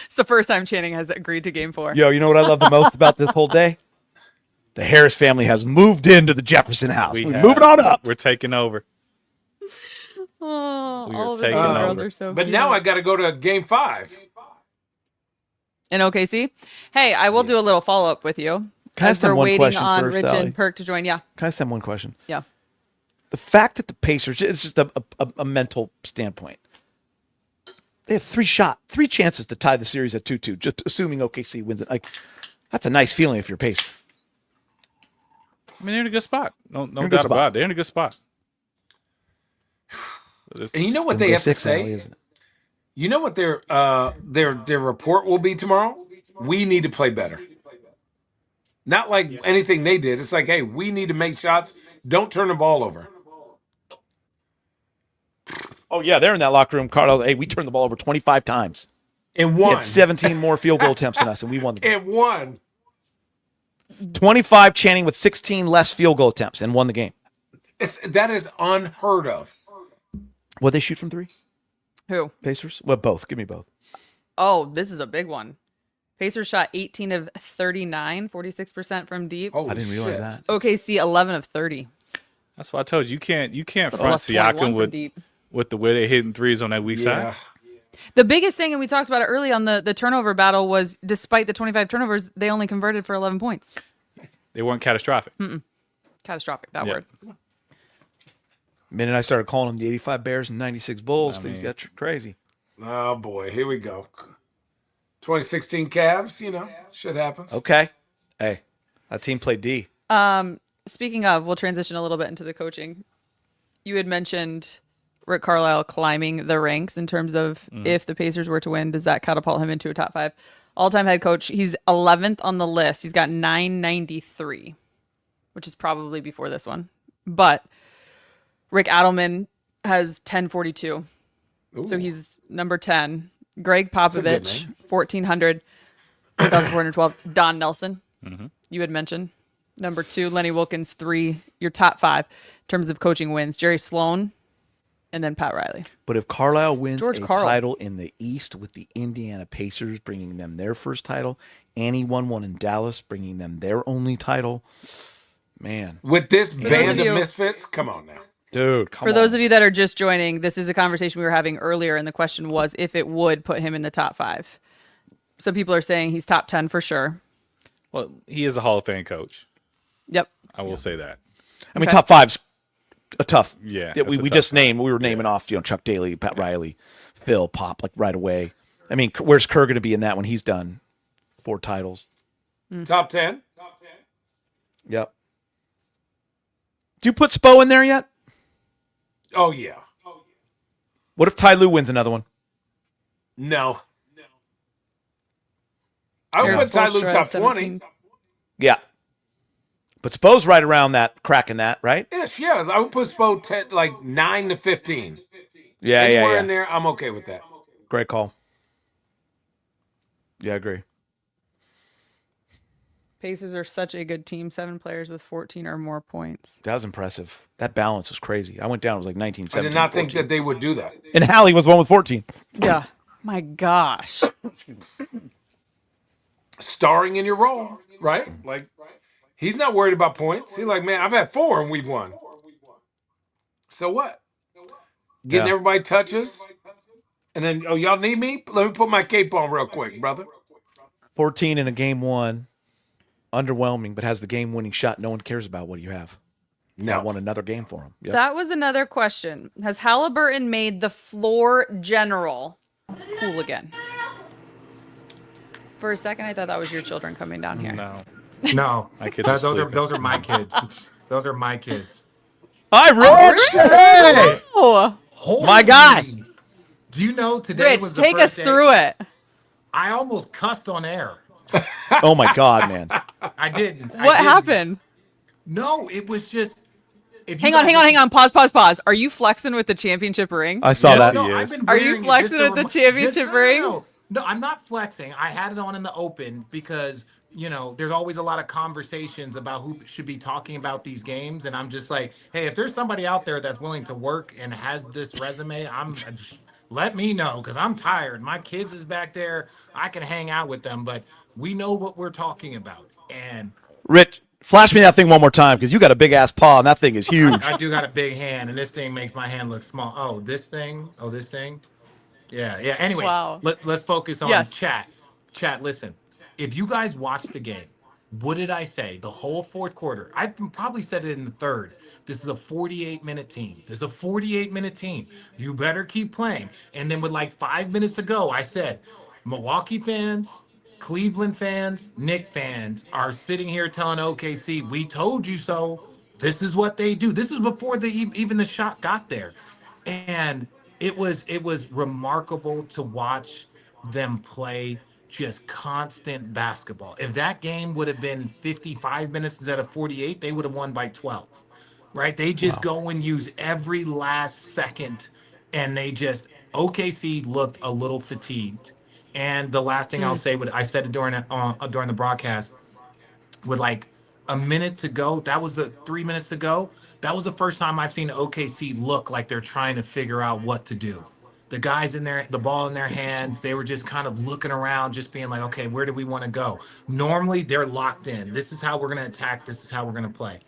It's the first time Channing has agreed to game 4. Yo, you know what I love the most about this whole day? The Harris family has moved into the Jefferson house. We're have. moving on up. We're taking over. Oh, We are all of taking the over. girls are so But cute. now I got to go to game 5. In OKC. Hey, I will do a little follow up with you. Can I As ask them we're one waiting question on first, Rich Allie? and Perk to join. Yeah. Can I ask them one question? Yeah. The fact that the Pacers, it's just a mental standpoint. They have 3 chances to tie the series at 2-2, just assuming OKC wins it. Like, that's a nice feeling if you're Pacers. I mean, they're in a good spot. No in a good doubt spot. about it. They're in a good spot. And you know what Gonna they go have to 6, say? Allie, isn't it? You know what their report will be tomorrow? We need to play better. Not like anything they did. It's like, hey, we need to make shots. Don't turn the ball over. Oh, yeah, they're in that locker room. Carl, hey, we turned the ball over 25 times. And We one. had 17 more field goal attempts than us, and we won the game. And one. 25 Channing with 16 less field goal attempts and won the game. That is unheard of. What they shoot from 3? Who? Pacers? Well, both. Give me both. Oh, this is a big one. Pacers shot 18 of 39, 46% from deep. Holy I didn't realize shit. that. OKC 11 of 30. That's why I told you you can't It's a front plus 21 Siakam from with deep. the way they're hitting threes on that weak Yeah. side. The biggest thing, and we talked about it early on the turnover battle, was despite the 25 turnovers, they only converted for 11 points. They weren't catastrophic. Catastrophic, that Yeah. word. The minute I started calling them the 85 Bears and 96 Bulls, things got crazy. Oh, boy. Here we go. 2016 Cavs, shit happens. Okay. Hey, that team played D. Speaking of, we'll transition a little bit into the coaching. You had mentioned Rick Carlisle climbing the ranks in terms of if the Pacers were to win, does that catapult him into a top 5 all-time head coach? He's 11th on the list. He's got 993, which is probably before this one. But Rick Adelman has 1042. So he's number 10. Greg a good Popovich, name. 1400, 1412. Don Nelson, you had mentioned. Number 2, Lenny Wilkins, 3. Your top 5 in terms of coaching wins. Jerry Sloan, and then Pat Riley. But if Carlisle wins George a Karl. title in the East with the Indiana Pacers, bringing them their first title, and he won one in Dallas, bringing them their only title, man. With this those band of of you- misfits, come on now. Dude, come For on. those of you that are just joining, this is a conversation we were having earlier, and the question was if it would put him in the top 5. Some people are saying he's top 10 for sure. Well, he is a Hall of Fame coach. Yep. I will say that. I mean, Okay. top 5's a tough. Yeah, We that's a we tough just five. named. We were naming off, Chuck Daly, Pat Riley, Phil, Pop, like right away. I mean, where's Kerr going to be in that when he's done 4 titles? Top 10. Yep. Do you put Spo in there yet? Oh yeah. What if Ty Lue wins another one? No. I would Eric put Ty Lue Spoelstra top is 20. 17. Yeah. But Spo's right around that, cracking that, right? Ish, yeah. I would put Spo 10, like 9 to 15. Yeah, Anywhere yeah. in there, I'm okay with that. Great call. Yeah, I agree. Pacers are such a good team. 7 players with 14 or more points. That was impressive. That balance was crazy. I went down, it was like 19, I 17, did not think 14. that they would do that. And Hallie was the one with 14. Yeah. My gosh. Starring in your role, right? Like, he's not worried about points. He's like, man, I've had 4 and we've won. So what? Getting Yeah. everybody touches. And then, oh, y'all need me? Let me put my cape on real quick, brother. 14 in a game 1. Underwhelming, but has the game-winning shot. No one cares about. What do you have? No. I won another game for him. Yep. That was another question. Has Haliburton made the floor general cool again? For a second, I thought that was your children coming down here. No. No, My kids are sleeping. those are my kids. Those are my kids. Hi, Rich. Hey! Oh, My guy. Do you know today Rich, was the take first us day- through it. I almost cussed on air. Oh my God, man. I didn't. What happened? No, it was just. If you Hang on, guys- hang on. Pause. Are you flexing with the championship ring? I saw Yes, that. he No, is. I've been Are you wearing it flexing just to with the remi- championship just- ring? No, I'm not flexing. I had it on in the open because there's always a lot of conversations about who should be talking about these games, and I'm just like, hey, if there's somebody out there that's willing to work and has this resume, let me know because I'm tired. My kids is back there. I can hang out with them, but we know what we're talking about, and Rich, flash me that thing one more time because you got a big ass paw and that thing is huge. I do got a big hand, and this thing makes my hand look small. Oh, this thing. Yeah. Anyways, Wow. let's focus on Yes. chat. Chat, listen. If you guys watched the game, what did I say? The whole fourth quarter. I probably said it in the third. This is a 48-minute team. This is a 48-minute team. You better keep playing. And then with like 5 minutes ago, I said, Milwaukee fans, Cleveland fans, Knicks fans are sitting here telling OKC, we told you so. This is what they do. This is before even the shot got there. And it was remarkable to watch them play just constant basketball. If that game would have been 55 minutes instead of 48, they would have won by 12. Right? They just go and use every last second, and OKC looked a little fatigued. And the last thing I'll say, I said it during the broadcast, with like a minute to go, that was the 3 minutes to go. That was the first time I've seen OKC look like they're trying to figure out what to do. The guys the ball in their hands, they were just kind of looking around, just being like, okay, where do we want to go? Normally they're locked in. This is how we're going to attack. This is how we're going to play.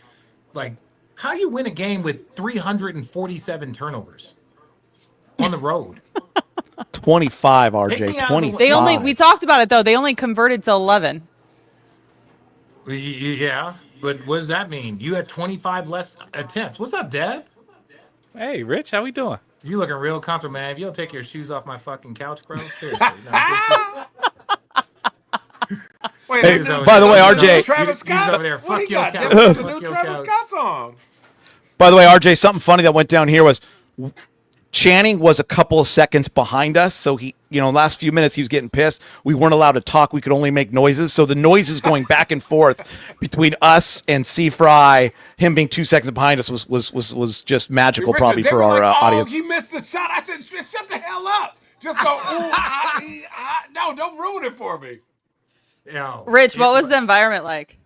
Like, how you win a game with 347 turnovers on the road? 25, Take RJ. me out of the 25. We talked about it though. They only converted to 11. Yeah, but what does that mean? You had 25 less attempts. What's up, Deb? Hey, Rich, how we doing? You looking real comfortable, man. If you don't take your shoes off my fucking couch, bro, seriously. No, Wait, Hey, this is- by the way, this is RJ Travis he's Scott over there. What he Fuck your got? couch. That was the Fuck new your Travis couch. Scott song. By the way, RJ, something funny that went down here was Channing was a couple of seconds behind us. So he, last few minutes he was getting pissed. We weren't allowed to talk. We could only make noises. So the noises going back and forth between us and Frye, him being 2 seconds behind us was just magical, Richard, probably they for were our like, audience. he missed the shut the hell up. Just go, no, don't ruin it for me. Yo, Rich, what was the environment like?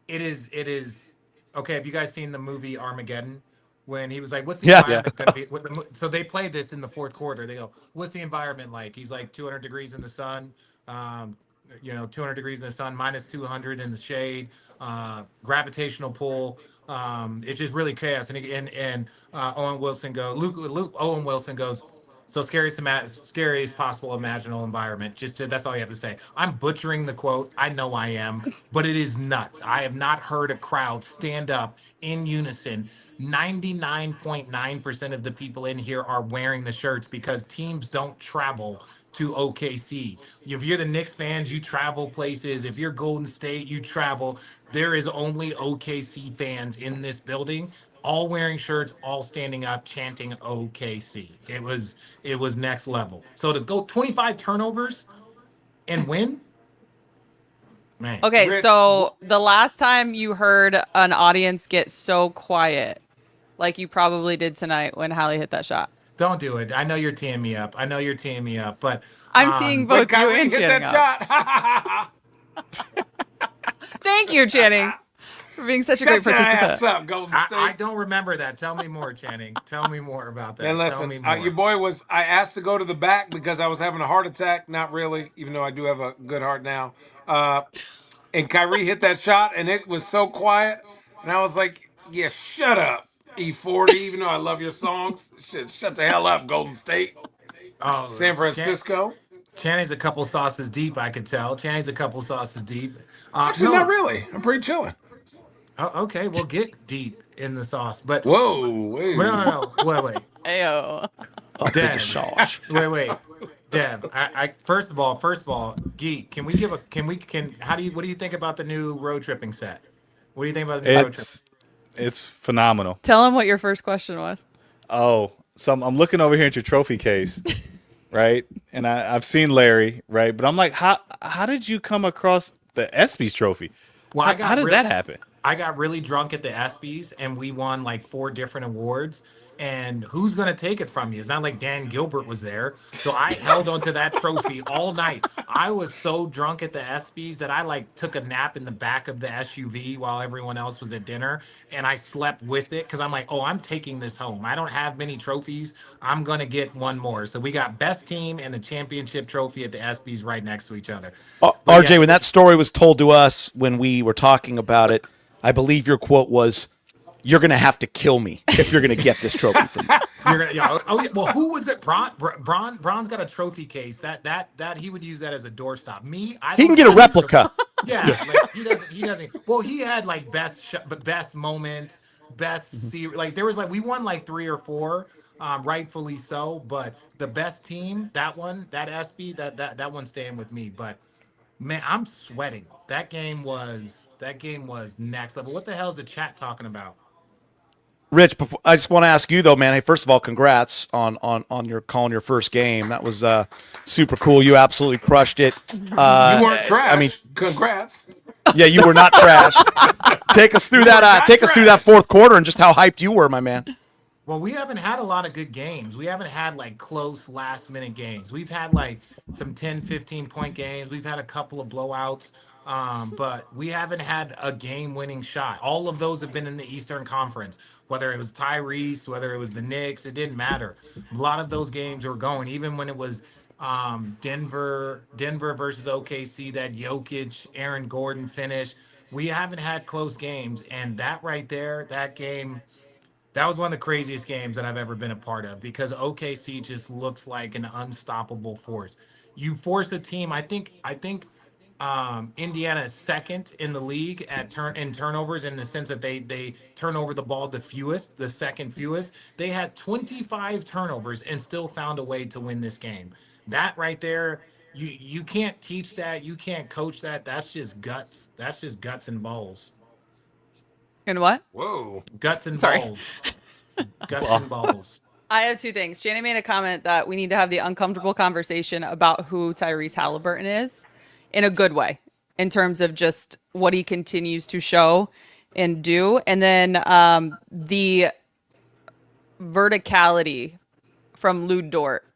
It is. Okay, have you guys seen the movie Armageddon? When he was like, what's the Yes. environment going to be? So they played this in the fourth quarter. They go, what's the environment like? He's like 200 degrees in the sun. 200 degrees in the sun, minus 200 in the shade, gravitational pull. It's just really chaos. And Owen Wilson Owen Wilson goes, so scariest possible imaginable environment. That's all you have to say. I'm butchering the quote. I know I am, but it is nuts. I have not heard a crowd stand up in unison. 99.9% of the people in here are wearing the shirts because teams don't travel to OKC. If you're the Knicks fans, you travel places. If you're Golden State, you travel. There is only OKC fans in this building, all wearing shirts, all standing up, chanting OKC. It was next level. So to go 25 turnovers and win, man. Okay, Rich, so the last time you heard an audience get so quiet, like you probably did tonight when Hallie hit that shot. Don't do it. I know you're teeing me up. But I'm teeing when both you Kyrie and hit Channing that up. shot, Thank you, Channing, for being such a great shut your ass participant. up, Golden State. I don't remember that. Tell me more, Channing. Tell me more about that. And Tell listen, me more. your boy was. I asked to go to the back because I was having a heart attack. Not really, even though I do have a good heart now. And Kyrie hit that shot, and it was so quiet, and I was like, "Yeah, shut up, E40." Even though I love your songs, shut the hell up, Golden State, Oh, San Francisco. Channing's a couple sauces deep, I could tell. Channing's a couple sauces deep. Actually, not really. I'm pretty chilling. Okay, we'll get deep in the sauce. But Whoa, wait. no. Wait. Ayo. Oh, Dev. biggest sauce. Wait. Dev, I first of all, Geek, can we what do you think about the new road tripping set? What do you think about the new road trip? It's phenomenal. Tell him what your first question was. Oh, so I'm looking over here at your trophy case, right? And I've seen Larry, right? But I'm like, how did you come across the ESPYs trophy? Well, How does that happen? I got really drunk at the ESPYs and we won like 4 different awards. And who's going to take it from you? It's not like Dan Gilbert was there. So I held onto that trophy all night. I was so drunk at the ESPYs that I like took a nap in the back of the SUV while everyone else was at dinner. And I slept with it because I'm like, oh, I'm taking this home. I don't have many trophies. I'm going to get one more. So we got best team and the championship trophy at the ESPYs right next to each other. RJ, when that story was told to us when we were talking about it, I believe your quote was, "You're going to have to kill me if you're going to get this trophy from me." Well, who was it? Bron's got a trophy case that he would use that as a doorstop. Me, He can get a replica. Yeah, like he doesn't. Well, he had like best moment, best series. Like there was like we won like 3 or 4, rightfully so. But the best team, that SB, that one's staying with me. But man, I'm sweating. That game was next level. What the hell is the chat talking about? Rich, I just want to ask you though, man. Hey, first of all, congrats on your calling your first game. That was super cool. You absolutely crushed it. You weren't trash. I mean, congrats. yeah, you were not trash. Take us through that. Take us through that fourth quarter and just how hyped you were, my man. Well, we haven't had a lot of good games. We haven't had like close last minute games. We've had like some 10, 15 point games. We've had a couple of blowouts, but we haven't had a game winning shot. All of those have been in the Eastern Conference, whether it was Tyrese, whether it was the Knicks, it didn't matter. A lot of those games were going, even when it was Denver versus OKC, that Jokic, Aaron Gordon finish. We haven't had close games. And that right there, that game, that was one of the craziest games that I've ever been a part of because OKC just looks like an unstoppable force. You force a team. I think Indiana is second in the league at turnovers in the sense that they turn over the ball the second fewest. They had 25 turnovers and still found a way to win this game. That right there, you can't teach that. You can't coach that. That's just guts. That's just guts and balls. And what? Whoa. Guts and Sorry. balls. Guts and balls. I have 2 things. Shannon made a comment that we need to have the uncomfortable conversation about who Tyrese Haliburton is in a good way, in terms of just what he continues to show and do. And then the verticality from Lou Dort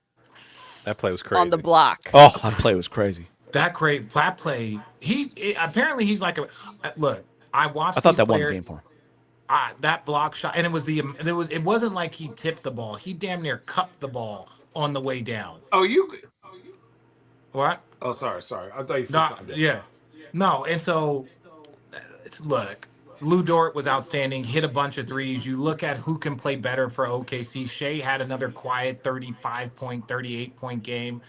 That play was crazy. on the block. Oh, that play was crazy. That play. Apparently he's like look. I watched. I thought that won won the game for him. That block shot, and it wasn't like he tipped the ball. He damn near cupped the ball on the way down. Oh, you. What? Oh, sorry. I thought you said No, something. yeah, no, and so look, Lou Dort was outstanding, hit a bunch of threes. You look at who can play better for OKC. Shea had another quiet 35 point, 38 point game.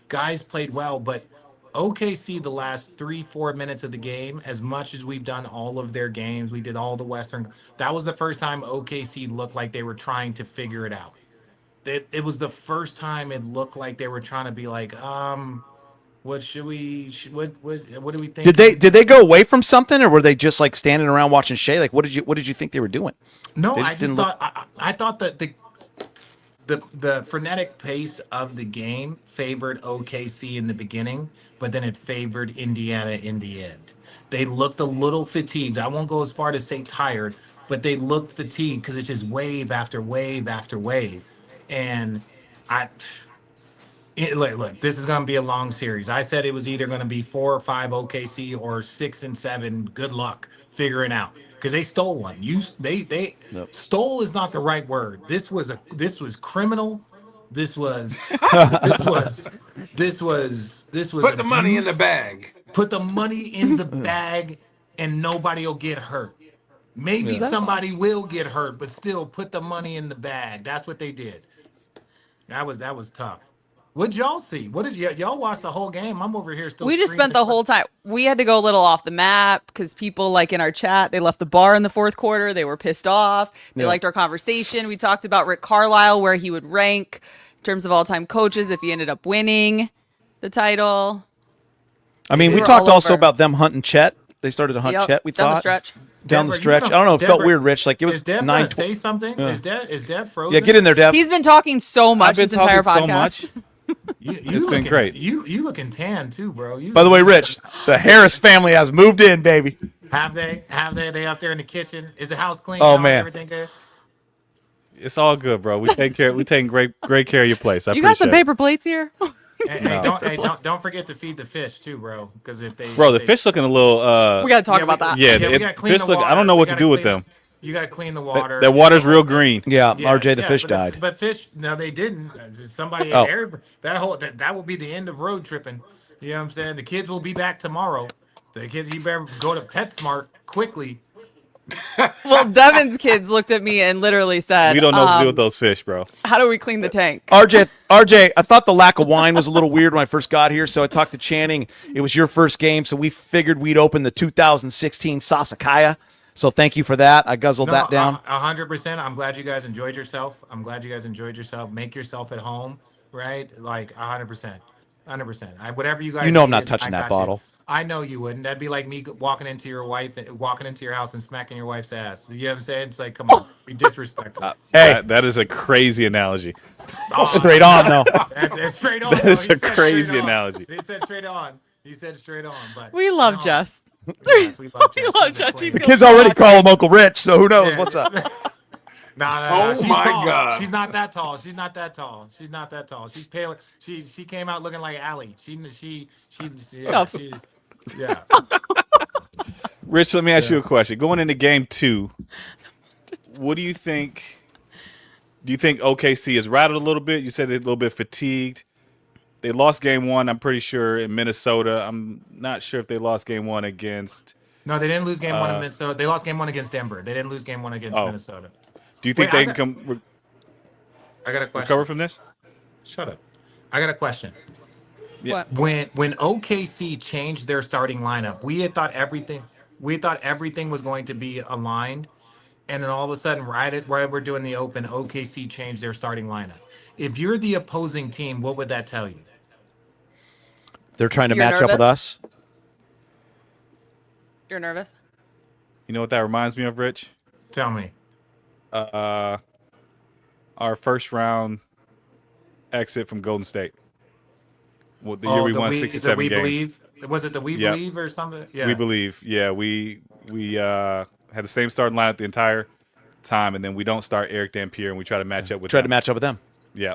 Guys played well, but OKC the last 3-4 minutes of the game, as much as we've done all of their games, we did all the Western. That was the first time OKC looked like they were trying to figure it out. It was the first time it looked like they were trying to be like, what should we? What do we think? Did they go away from something, or were they just like standing around watching Shea? Like, what did you think they were doing? No, They I just just didn't thought I thought that the frenetic pace of the game favored OKC in the beginning, but then it favored Indiana in the end. They looked a little fatigued. I won't go as far to say tired, but they looked fatigued because it's just wave after wave after wave, and I. Look, this is going to be a long series. I said it was either going to be 4 or 5 OKC or 6 and 7. Good luck figuring out because they stole one. They Yep. stole is not the right word. This was criminal. This was this was Put the money in the abuse. bag. Put the money in the bag and nobody will get hurt. Maybe somebody will get hurt, but still put the money in the bag. That's what they did. That was tough. What'd y'all see? What did y'all watch the whole game? I'm over here still. We just screaming spent the and whole time. We had to go a little off the map because people like in our chat, they left the bar in the fourth quarter. They were pissed off. They Yeah. liked our conversation. We talked about Rick Carlisle, where he would rank in terms of all-time coaches if he ended up winning the title. I mean, They we were talked all also over. about them hunting Chet. They started to hunt Yep, Chet. We down the thought stretch. down the Deborah, stretch. I don't know. It felt Deborah, weird, Rich. Like it was Is Dev 9. gonna say something? Yeah. Is Dev frozen? Yeah, get in there, Dev. He's been talking so much I've been this entire talking so podcast. much. You It's been looking- great. You looking tan too, bro. By the way, Rich, the Harris family has moved in, baby. Have they? They up there in the kitchen? Is the house clean? Oh, now? man. Everything good? It's all good, bro. We taking great care of your place. I You got some appreciate it. paper plates here? Don't forget to feed the fish too, bro. Because if they Bro, the they- fish looking a little We got to talk about that. yeah, we it- gotta clean fish the look- I water. don't know We what to gotta do with clean- them. You got to clean the water. That water's real green. Yeah, RJ the fish but died. But fish, no, they didn't. Somebody Oh. that will be the end of road tripping. You know what I'm saying? The kids will be back tomorrow. The kids, you better go to PetSmart quickly. Well, Devin's kids looked at me and literally said, We don't know what to do with those fish, bro. how do we clean the tank? RJ, I thought the lack of wine was a little weird when I first got here, so I talked to Channing. It was your first game, so we figured we'd open the 2016 Sasakaya. So thank you for that. I guzzled that down. 100%. I'm glad you guys enjoyed yourself. Make yourself at home, right? Like 100%. 100%. Whatever you guys. You know I'm not needed, touching I that got you. bottle. I know you wouldn't. That'd be like me walking into your house and smacking your wife's ass. You know what I'm saying? It's like, come on, be disrespectful. Hey. That is a crazy analogy. Straight on, though. That's straight on. That is bro. a He said crazy straight on. analogy. He said straight on. But We love no. Jess. Yes, we love We Jess. love She's a Jess. queen. He feels Kids already so call him Uncle Rich, so who knows Yeah. what's up. No. Oh She's my tall. God. She's not that tall. She's She's pale. She came out looking like Allie. Yeah. Rich, let me ask you a question. Going into game 2, what do you think? Do you think OKC is rattled a little bit? You said they're a little bit fatigued. They lost game 1, I'm pretty sure, in Minnesota. I'm not sure if they lost game 1 against. No, they didn't lose game 1 in Minnesota. They lost game 1 against Denver. They didn't lose game 1 against Minnesota. Do you think Wait, they I can I got a question. recover from this? Shut up. I got a question. Yeah. What? When OKC changed their starting lineup, we thought everything was going to be aligned, and then all of a sudden, right we're doing the open, OKC changed their starting lineup. If you're the opposing team, what would that tell you? They're trying to You're match up with nervous? us. You're nervous? You know what that reminds me of, Rich? Tell me. Our first round exit from Golden State. Well, the year we won 67 games. Believe? Was it the We Yep. Believe or something? Yeah. We believe. Yeah, we had the same starting lineup the entire time, and then we don't start Eric Dampier, and we try to match up with Tried them. to match up with them. Yeah,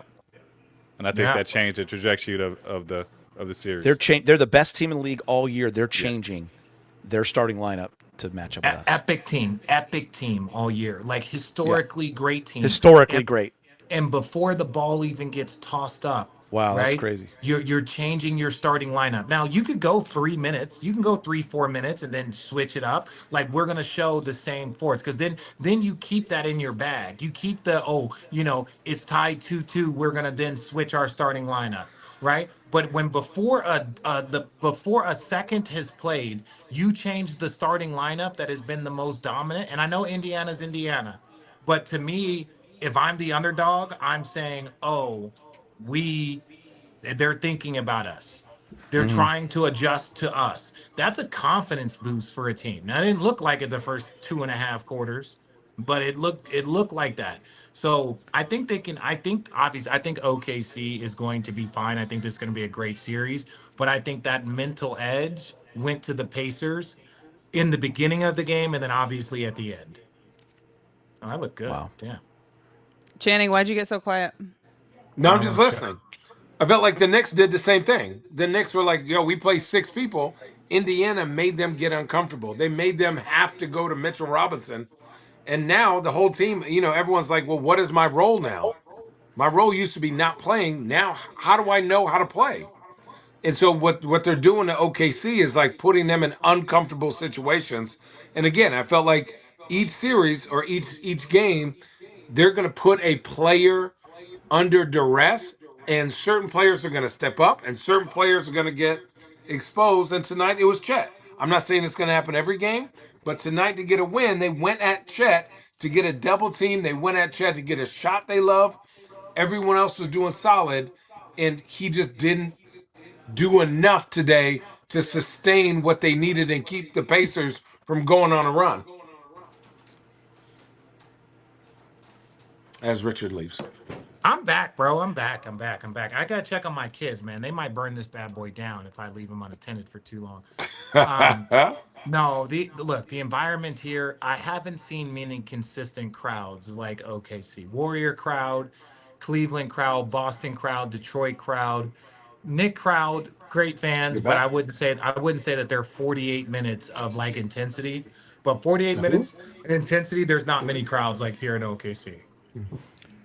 and I think Yeah. that changed the trajectory of the series. They're the best team in the league all year. They're changing their starting lineup to match up with us. Epic team all year. Like historically great team. Historically And- great. And before the ball even gets tossed up, Wow, that's right? crazy. You're changing your starting lineup. Now you could go 3 minutes, you can go 3-4 minutes and then switch it up. Like we're gonna show the same fourths because then you keep that in your bag. You keep the it's tied 2-2. We're gonna then switch our starting lineup, right? But when before a second has played, you change the starting lineup that has been the most dominant. And I know Indiana's Indiana, but to me, if I'm the underdog, I'm saying, oh, we they're thinking about us. They're trying to adjust to us. That's a confidence boost for a team. Now, it didn't look like it the first 2.5 quarters, but it looked like that. So I think they can. I think obviously, I think OKC is going to be fine. I think this is going to be a great series. But I think that mental edge went to the Pacers in the beginning of the game, and then obviously at the end. Oh, I look good. Wow. Damn. Channing, why'd you get so quiet? No, I'm I just want to show. listening. I felt like the Knicks did the same thing. The Knicks were like, yo, we play 6 people. Indiana made them get uncomfortable. They made them have to go to Mitchell Robinson. And now the whole team, everyone's like, well, what is my role now? My role used to be not playing. Now, how do I know how to play? And so what they're doing to OKC is like putting them in uncomfortable situations. And again, I felt like each series or each game, they're going to put a player under duress, and certain players are going to step up, and certain players are going to get exposed. And tonight it was Chet. I'm not saying it's going to happen every game, but tonight to get a win, they went at Chet to get a double team. They went at Chet to get a shot they love. Everyone else was doing solid, and he just didn't do enough today to sustain what they needed and keep the Pacers from going on a run. As Richard leaves. I'm back, bro. I'm back. I'm back. I'm back. I gotta check on my kids, man. They might burn this bad boy down if I leave them unattended for too long. Um, no, the environment here. I haven't seen many consistent crowds like OKC, Warrior crowd, Cleveland crowd, Boston crowd, Detroit crowd, Nick crowd. Great fans, You're but back. I wouldn't say that they're 48 minutes of like intensity. But 48 Who? minutes intensity, there's not many crowds like here in OKC.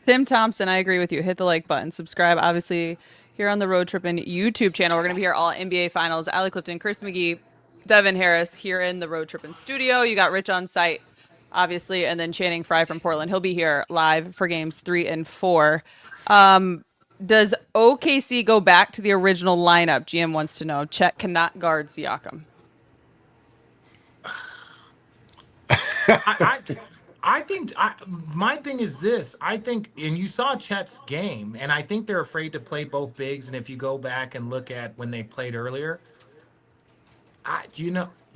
Tim Thompson, I agree with you. Hit the like button. Subscribe, obviously, here on the Road Trippin' YouTube channel. We're going to be here all NBA Finals. Allie Clifton, Chris McGee, Devin Harris here in the Road Trippin' studio. You got Rich on site, obviously, and then Channing Frye from Portland. He'll be here live for games 3 and 4. Does OKC go back to the original lineup? GM wants to know. Chet cannot guard Siakam. I, my thing is this. I think, and you saw Chet's game, and I think they're afraid to play both bigs. And if you go back and look at when they played earlier,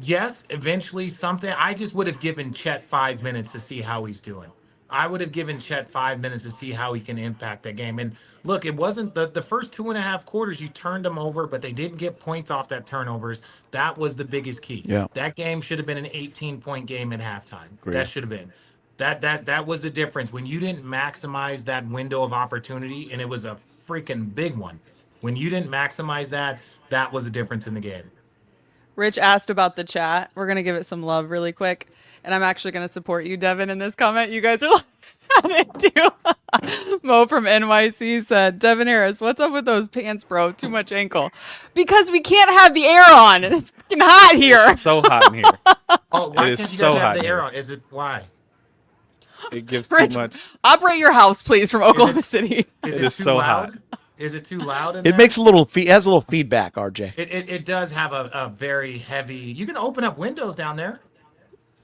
yes, eventually something. I just would have given Chet 5 minutes to see how he's doing. I would have given Chet 5 minutes to see how he can impact that game. And look, it wasn't the first 2.5 quarters you turned them over, but they didn't get points off that turnovers. That was the biggest key. Yeah. That game should have been an 18-point game at halftime. Agreed. That should have been. That was the difference when you didn't maximize that window of opportunity, and it was a freaking big one. When you didn't maximize that, that was the difference in the game. Rich asked about the chat. We're going to give it some love really quick. And I'm actually going to support you, Devin, in this comment. You guys are like, at it too. Mo from NYC said, Devin Harris, what's up with those pants, bro? Too much ankle. Because we can't have the air on. It's fucking hot here. It's so hot in here. Oh, why It is can't you so guys have hot the in air here. on? Is it why? It gives Rich, too much. operate your house, please, from Oklahoma City. Is It it is too so loud? hot. Is it too loud? In It there? makes it has a little feedback, RJ. It does have a very heavy. You can open up windows down there.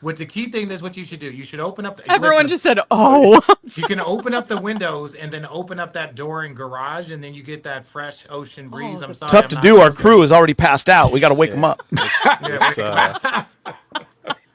With the key thing, that's what you should do. You should open up. Everyone listen, just said, oh. You can open up the windows and then open up that door and garage, and then you get that fresh ocean breeze. I'm sorry. Tough I'm to not do. Our supposed to- crew is already passed out. We got to wake them up. Yeah,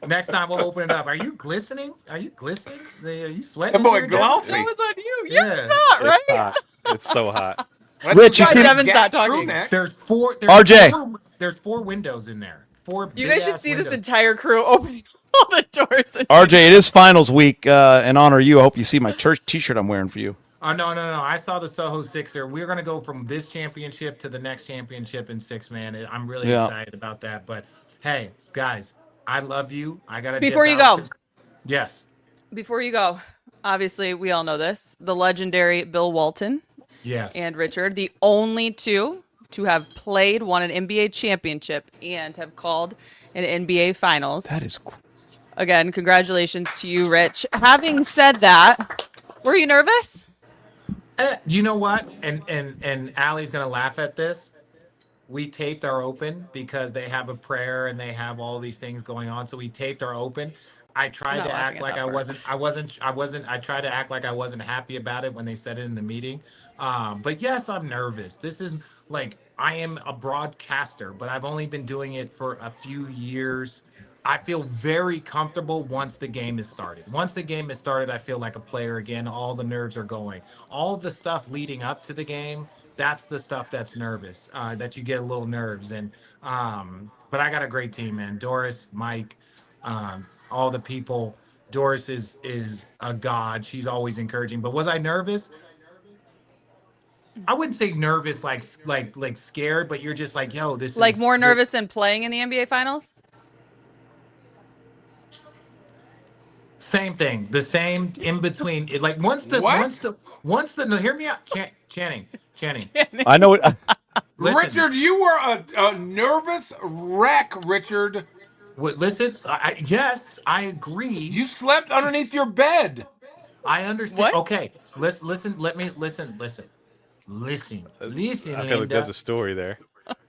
next time we'll open it up. Are you glistening? Are you glistening? Are you sweating? That boy here, Devin? glossy. That was on you. Yeah, Yeah. it's hot, right? It's hot. It's so hot. Rich, you Why see Devin's not Gap talking? through that. There's four. RJ. There's 4 windows in there. 4. You guys should big-ass see this windows. entire crew opening all the doors. And RJ, it is finals week. In honor of you, I hope you see my church T-shirt I'm wearing for you. Oh no! I saw the Soho Sixer. We're gonna go from this championship to the next championship in 6-man. I'm really excited about that. But hey, guys, I love you. I gotta. Before dip you out go. 'cause- Yes. Before you go, obviously, we all know this. The legendary Bill Walton and Richard, the only two to have played, won an NBA championship, and have called an NBA Finals. That is Again, congratulations to you, Rich. Having said that, were you nervous? You know what? And Allie's gonna laugh at this. We taped our open because they have a prayer and they have all these things going on. So we taped our open. I tried not to laughing act at like that I wasn't. I tried to act like I wasn't happy about it when they said it in the meeting. But yes, I'm nervous. This is like I am a broadcaster, but I've only been doing it for a few years. I feel very comfortable once the game is started. Once the game is started, I feel like a player again. All the nerves are going. All the stuff leading up to the game, that's the stuff that's nervous, that you get a little nerves. And but I got a great team, man. Doris, Mike, all the people. Doris is a god. She's always encouraging. But was I nervous? I wouldn't say nervous, like scared, but you're just like, yo, this Like is more nervous than playing in the NBA Finals? Same thing. The same in between. Like once the no, hear me out, Channing. I know it. Listen, Richard, you were a nervous wreck, Richard. listen. Yes, I agree. You slept underneath your bed. I understand. What? Okay, listen. Let me listen. Listen, I feel like Linda. there's a story there.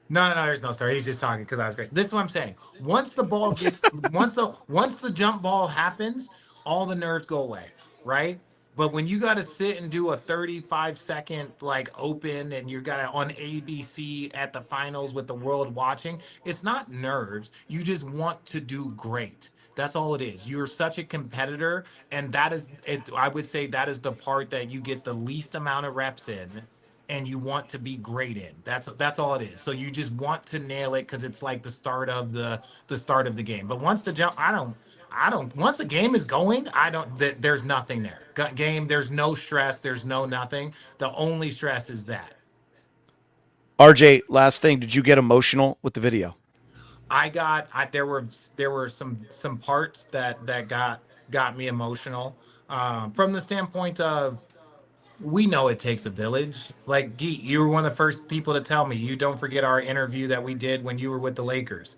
No, there's no story. He's just talking because I was great. This is what I'm saying. Once the ball gets, once the jump ball happens, all the nerves go away, right? But when you got to sit and do a 35-second like open, and you got to on ABC at the finals with the world watching, it's not nerves. You just want to do great. That's all it is. You're such a competitor, and that is it. I would say that is the part that you get the least amount of reps in and you want to be great in. That's all it is. So you just want to nail it because it's like the start of the start of the game. But once the jump, I don't. Once the game is going, I don't. There's nothing there. Game. There's no stress. There's no nothing. The only stress is that. RJ, last thing, did you get emotional with the video? There were some parts that got me emotional from the standpoint of, we know it takes a village. Like, Geet, you were one of the first people to tell me. You don't forget our interview that we did when you were with the Lakers.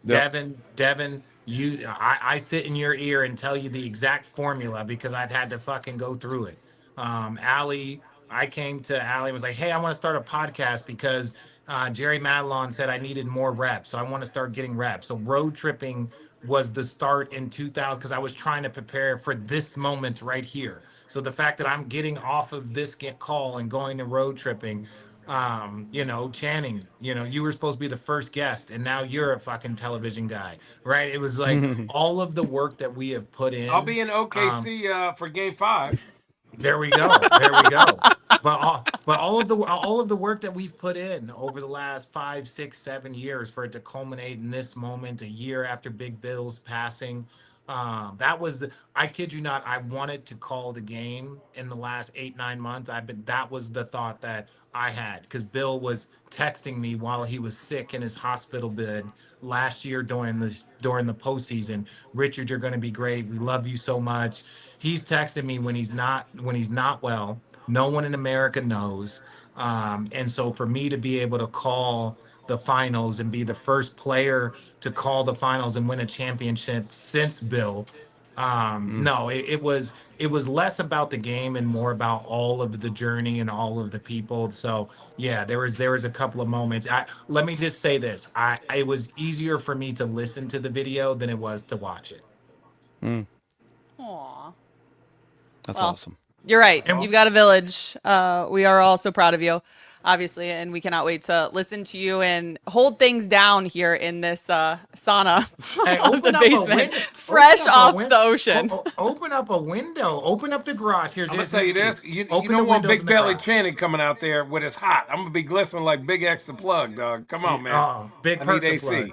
Yep. Devin, I sit in your ear and tell you the exact formula because I've had to fucking go through it. Allie, I came to Allie and was like, hey, I want to start a podcast because Jerry Madelon said I needed more reps. So I want to start getting reps. So road tripping was the start in 2000 because I was trying to prepare for this moment right here. So the fact that I'm getting off of this call and going to road tripping, Channing, you were supposed to be the first guest and now you're a fucking television guy, right? It was like all of the work that we have put in. I'll be in OKC for Game 5. There we go. But all of the work that we've put in over the last 5, 6, 7 years for it to culminate in this moment, a year after Big Bill's passing, I kid you not, I wanted to call the game in the last 8, 9 months. That was the thought that I had, because Bill was texting me while he was sick in his hospital bed last year during the postseason. Richard, you're going to be great. We love you so much. He's texting me when he's not well. No one in America knows. And so for me to be able to call the finals and be the first player to call the finals and win a championship since Bill, no, it was less about the game and more about all of the journey and all of the people. So yeah, there was a couple of moments. Let me just say this: it was easier for me to listen to the video than it was to watch it. Aw. That's Well, awesome. You're right. And- You've got a village. We are all so proud of you, obviously, and we cannot wait to listen to you and hold things down here in this sauna Hey, of open the up a basement, win- fresh open up a off win- the ocean. Open up a window. Open up the garage. I'm gonna tell you this: you Open don't the want windows Big in the Belly garage. Channing coming out there when it's hot. I'm gonna be glistening like Big X the plug, dog. Come on, man. Oh, big I perk need to AC. plug.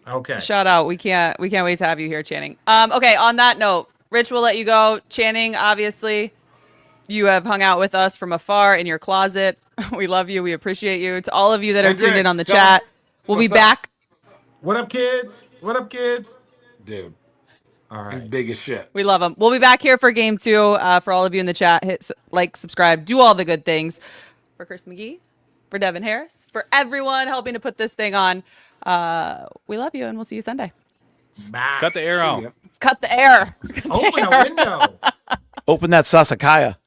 Okay. Shout out. We can't wait to have you here, Channing. Okay, on that note, Rich, we'll let you go. Channing, obviously, you have hung out with us from afar in your closet. We love you. We appreciate you. To all of you that are And tuned in Rich, on the tell chat, them we'll be what's up. back. What up, kids? What up, kids? Dude, All he's right. big as shit. We love them. We'll be back here for game 2. For all of you in the chat, hit like, subscribe, do all the good things. For Chris McGee, for Devin Harris, for everyone helping to put this thing on. We love you, and we'll see you Sunday. Bye. Cut the air on. Cut the air. Open a window. Open that Sasakaya.